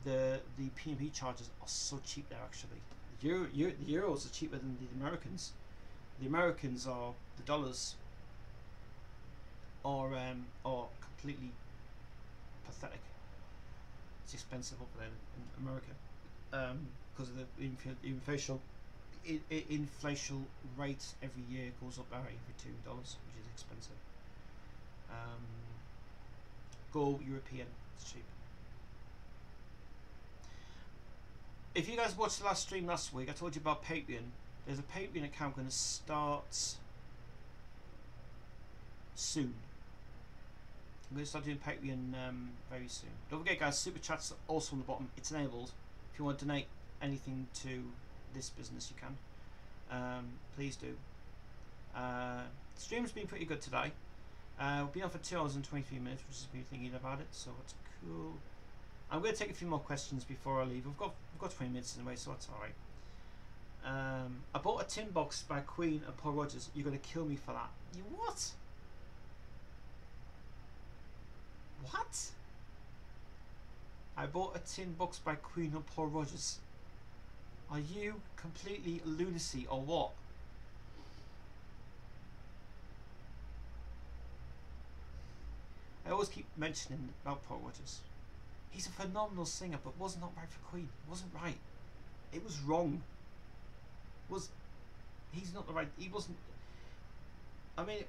the P&P charges are so cheap there, actually. The euros are cheaper than the Americans. The Americans are, the dollars are completely pathetic. It's expensive up there in America because of the inflation rate every year goes up by every $2, which is expensive. Go European, it's cheap. If you guys watched the last stream last week, I told you about Patreon. There's a Patreon account going to start soon. I'm going to start doing Patreon very soon. Don't forget, guys, super chats are also on the bottom. It's enabled. If you want to donate anything to this business, you can. Please do. The stream's been pretty good today. We've been on for 2 hours and 23 minutes, which is me thinking about it, so it's cool. I'm going to take a few more questions before I leave. We've got 20 minutes anyway, so that's alright. I bought a tin box by Queen and Paul Rogers. You're going to kill me for that. You what? What? I bought a tin box by Queen and Paul Rogers. Are you completely lunacy or what? I always keep mentioning about Paul Rogers. He's a phenomenal singer, but was not right for Queen. It wasn't right. It was wrong. He's not the right. He wasn't. I mean,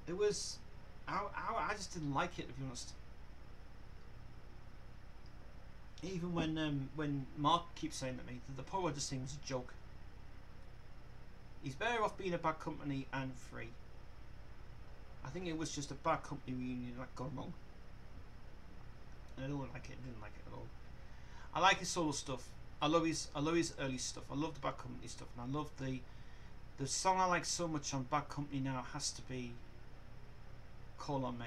it was. I just didn't like it, to be honest. Even when Mark keeps saying to me that the Paul Rogers thing was a joke. He's better off being a Bad Company and free. I think it was just a Bad Company reunion that gone wrong. And I don't like it. Didn't like it at all. I like his solo stuff. I love his early stuff. I love the Bad Company stuff, and I love the song I like so much on Bad Company now has to be Call on Me.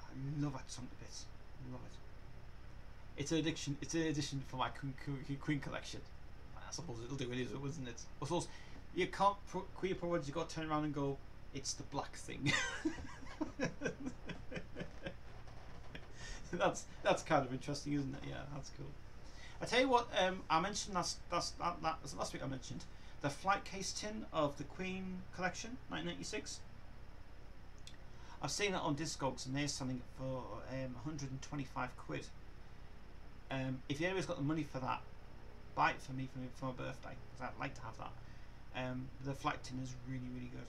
I love that song to bits. I love it. It's an addiction. It's an addition for my Queen collection. I suppose it'll do it, isn't it? I suppose you can't put Queen Pro Rogers. You got to turn around and go, it's the black thing. That's kind of interesting, isn't it? Yeah, that's cool. I tell you what, I mentioned last week. I mentioned the flight case tin of the Queen collection, 1996. I've seen it on Discogs, and they're selling it for 125 quid. If anybody's got the money for that, buy it for me for my birthday, because I'd like to have that. The flight tin is really, really good.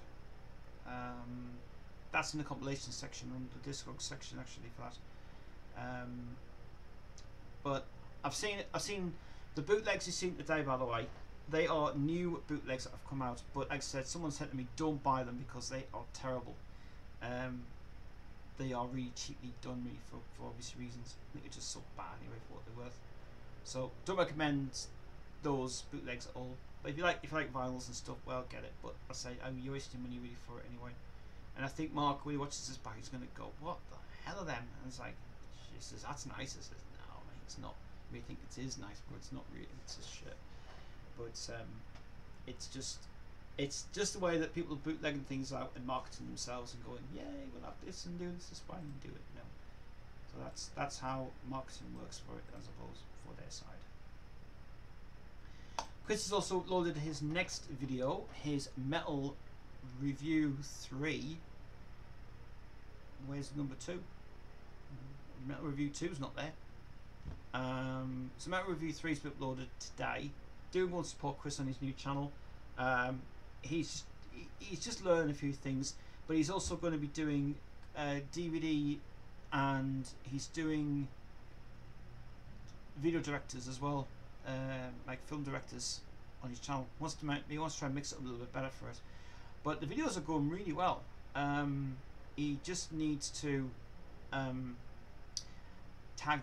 That's in the compilation section, on the Discogs section actually for that. But I've seen the bootlegs you've seen today, by the way. They are new bootlegs that have come out, but like I said, someone said to me, don't buy them because they are terrible. They are really cheaply done, really, for obvious reasons. I think it's just so bad anyway for what they're worth. So don't recommend those bootlegs at all. But if you like vinyls and stuff, well, get it. But I say, you're wasting money really for it anyway. And I think Mark, when he watches this back, he's going to go, what the hell are them? And it's like, she says, that's nice. I says, no, mate, it's not. We think it is nice, but it's not really. It's just shit. But it's just the way that people are bootlegging things out and marketing themselves and going, yay, we'll have this and do this is fine and do it, you know. So that's how marketing works for it, as opposed for their side. Kris has also uploaded his next video, his Metal Review 3. Where's number 2? Metal Review 2 is not there. So Metal Review 3 has been uploaded today. Do go and support Kris on his new channel. He's just learned a few things, but he's also going to be doing DVD, and he's doing video directors as well, like film directors on his channel. He wants to try and mix it up a little bit better for it. But the videos are going really well. He just needs to tag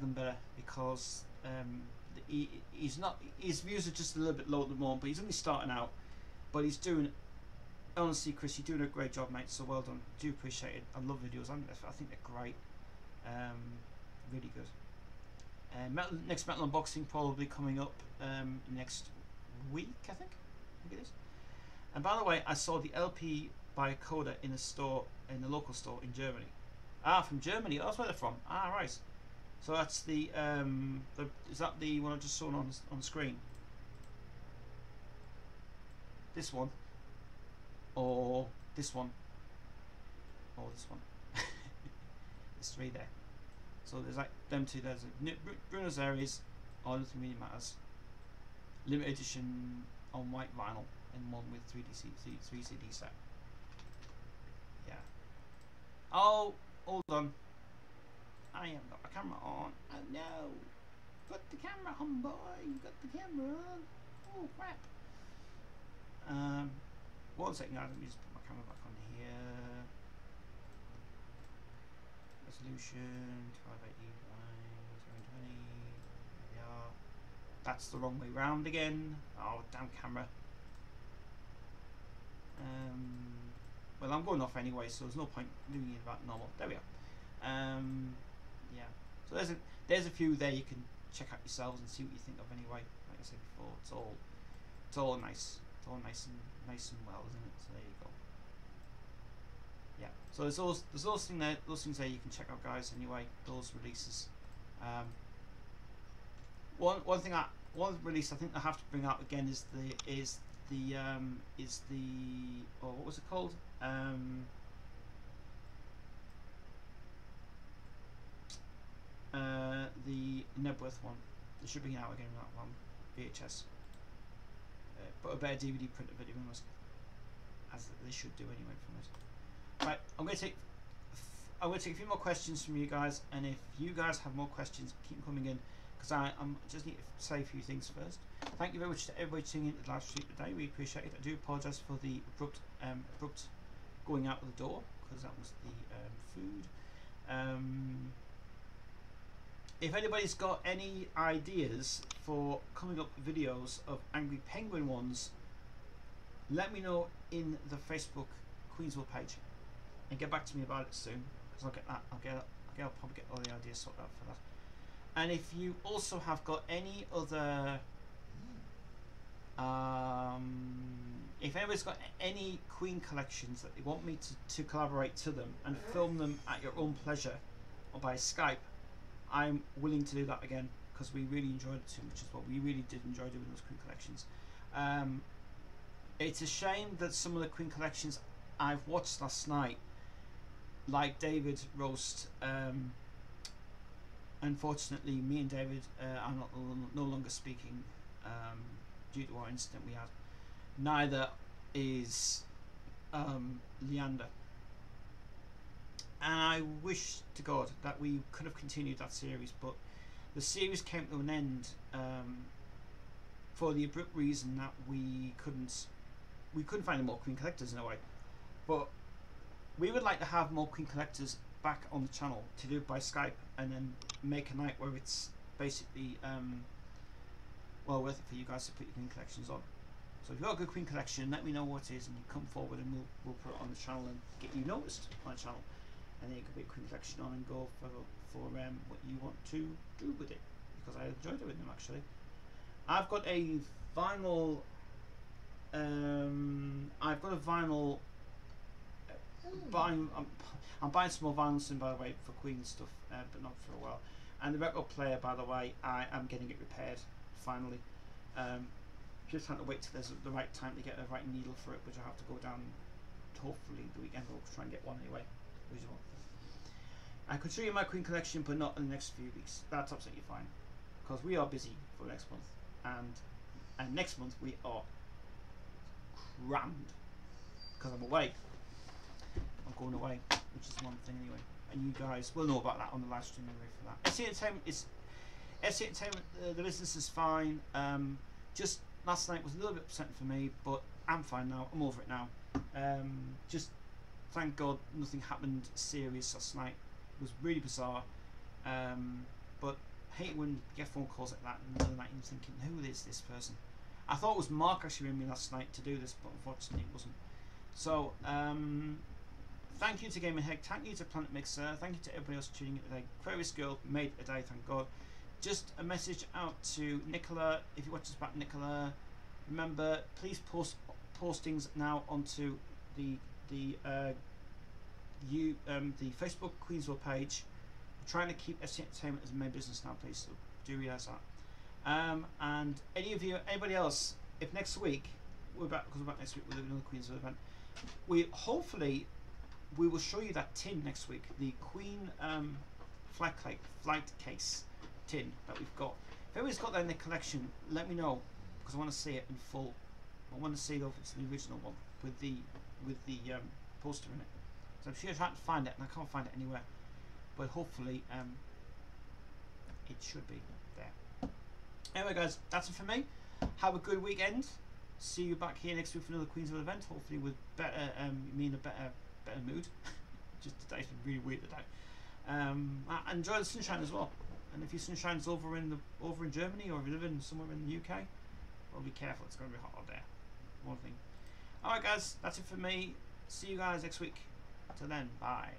them better, because he's not, his views are just a little bit low at the moment, but he's only starting out. But he's doing, honestly, Chris, you're doing a great job, mate. So well done. Do appreciate it. I love videos. I think they're great. Really good. Next metal unboxing probably coming up next week, I think it is. And by the way, I saw the LP by Coda in a store, in a local store in Germany. Ah, from Germany. That's where they're from. Ah, right. So that's the is that the one I just saw on the screen? This one, or this one, or this one. There's three there. So there's like them two. There's Bruno's Aries. All nothing really matters. Limited edition on white vinyl, and one with 3 CD set. Yeah. Oh, hold on. I haven't got my camera on. Oh no! Got the camera on, boy. Got the camera on. Oh crap. 1 second, guys. Let me just put my camera back on here. Resolution 1280 by 720. There we are. That's the wrong way round again. Oh, damn camera. Well, I'm going off anyway, so there's no point doing it about normal. There we are. Yeah. So there's a few there you can check out yourselves and see what you think of anyway. Like I said before, it's all nice. It's all nice and well, isn't it? So there you go. Yeah. So there's those things there you can check out, guys. Anyway, those releases. One release I think I have to bring up again is the oh, what was it called? The Nebworth one. They should bring it out again, that one, VHS. But a better DVD print of it, as they should do anyway from it. Right, I'm going to take a few more questions from you guys, and if you guys have more questions, keep them coming in, because I just need to say a few things first. Thank you very much to everybody tuning in to the live stream today. We appreciate it. I do apologise for the abrupt going out of the door, because that was the food. If anybody's got any ideas for coming up videos of Angry Penguin ones, let me know in the Facebook Queensville page, and get back to me about it soon, because I'll get that. I'll probably get all the ideas sorted out for that. And if you also have got any other, if anybody's got any Queen collections that they want me to collaborate to them and film them at your own pleasure or by Skype, I'm willing to do that again, because we really enjoyed it too much as well. We really did enjoy doing those Queen collections. It's a shame that some of the Queen collections I've watched last night, like David Roast, unfortunately me and David are no longer speaking due to our incident we had. Neither is Leander. And I wish to God that we could have continued that series, but the series came to an end for the abrupt reason that we couldn't find any more Queen collectors in a way. But we would like to have more Queen collectors back on the channel, to do it by Skype, and then make a night where it's basically well worth it for you guys to put your Queen collections on. So if you've got a good Queen collection, let me know what it is, and you come forward and we'll put it on the channel and get you noticed on the channel. And then you can put your Queen collection on and go for what you want to do with it, because I enjoyed doing them actually. I've got a vinyl. I've got a vinyl. I'm buying some more vinyl soon, by the way, for Queen stuff, but not for a while. And the record player, by the way, I am getting it repaired finally. Just trying to wait till there's the right time to get the right needle for it, which I have to go down. Hopefully the weekend we'll try and get one anyway. Usual. I could show you my Queen collection, but not in the next few weeks. That's absolutely fine, because we are busy for next month, and next month we are crammed because I'm away. I'm going away. which is one thing anyway. And you guys will know about that on the live stream anyway for that. SC Entertainment is SC Entertainment. The business is fine. Just last night was a little bit upsetting for me, but I'm fine now. I'm over it now. Just thank God nothing happened serious last night. It was really bizarre. But I hate when you get phone calls like that in the middle of the night and you're thinking, who is this person? I thought it was Mark actually ringing me last night to do this, but unfortunately it wasn't. So, thank you to Gaming Head, thank you to Planet Mixer, thank you to everybody else tuning in today. Aquarius Girl made a day, thank God. Just a message out to Nicola, if you watch this back, Nicola, remember, please post postings now onto the Facebook Queensville page. I'm trying to keep SC Entertainment as a main business now, please, so do realise that. And anybody else, if next week we're back, because we're back next week with another Queensville event, we will show you that tin next week, the Queen flight case tin that we've got. If anybody's got that in their collection, let me know, because I want to see it in full. I want to see though if it's the original one with the poster in it. So I'm sure I'm trying to find it and I can't find it anywhere, but hopefully it should be there. Anyway guys, that's it for me. Have a good weekend. See you back here next week for another Queensville event, hopefully with better a better mood. Just today's been really weird today. Enjoy the sunshine as well. And if your sunshine's over in Germany, or if you live in somewhere in the UK, well, be careful, it's going to be hot out there. One thing. Alright guys, that's it for me. See you guys next week. Till then, bye.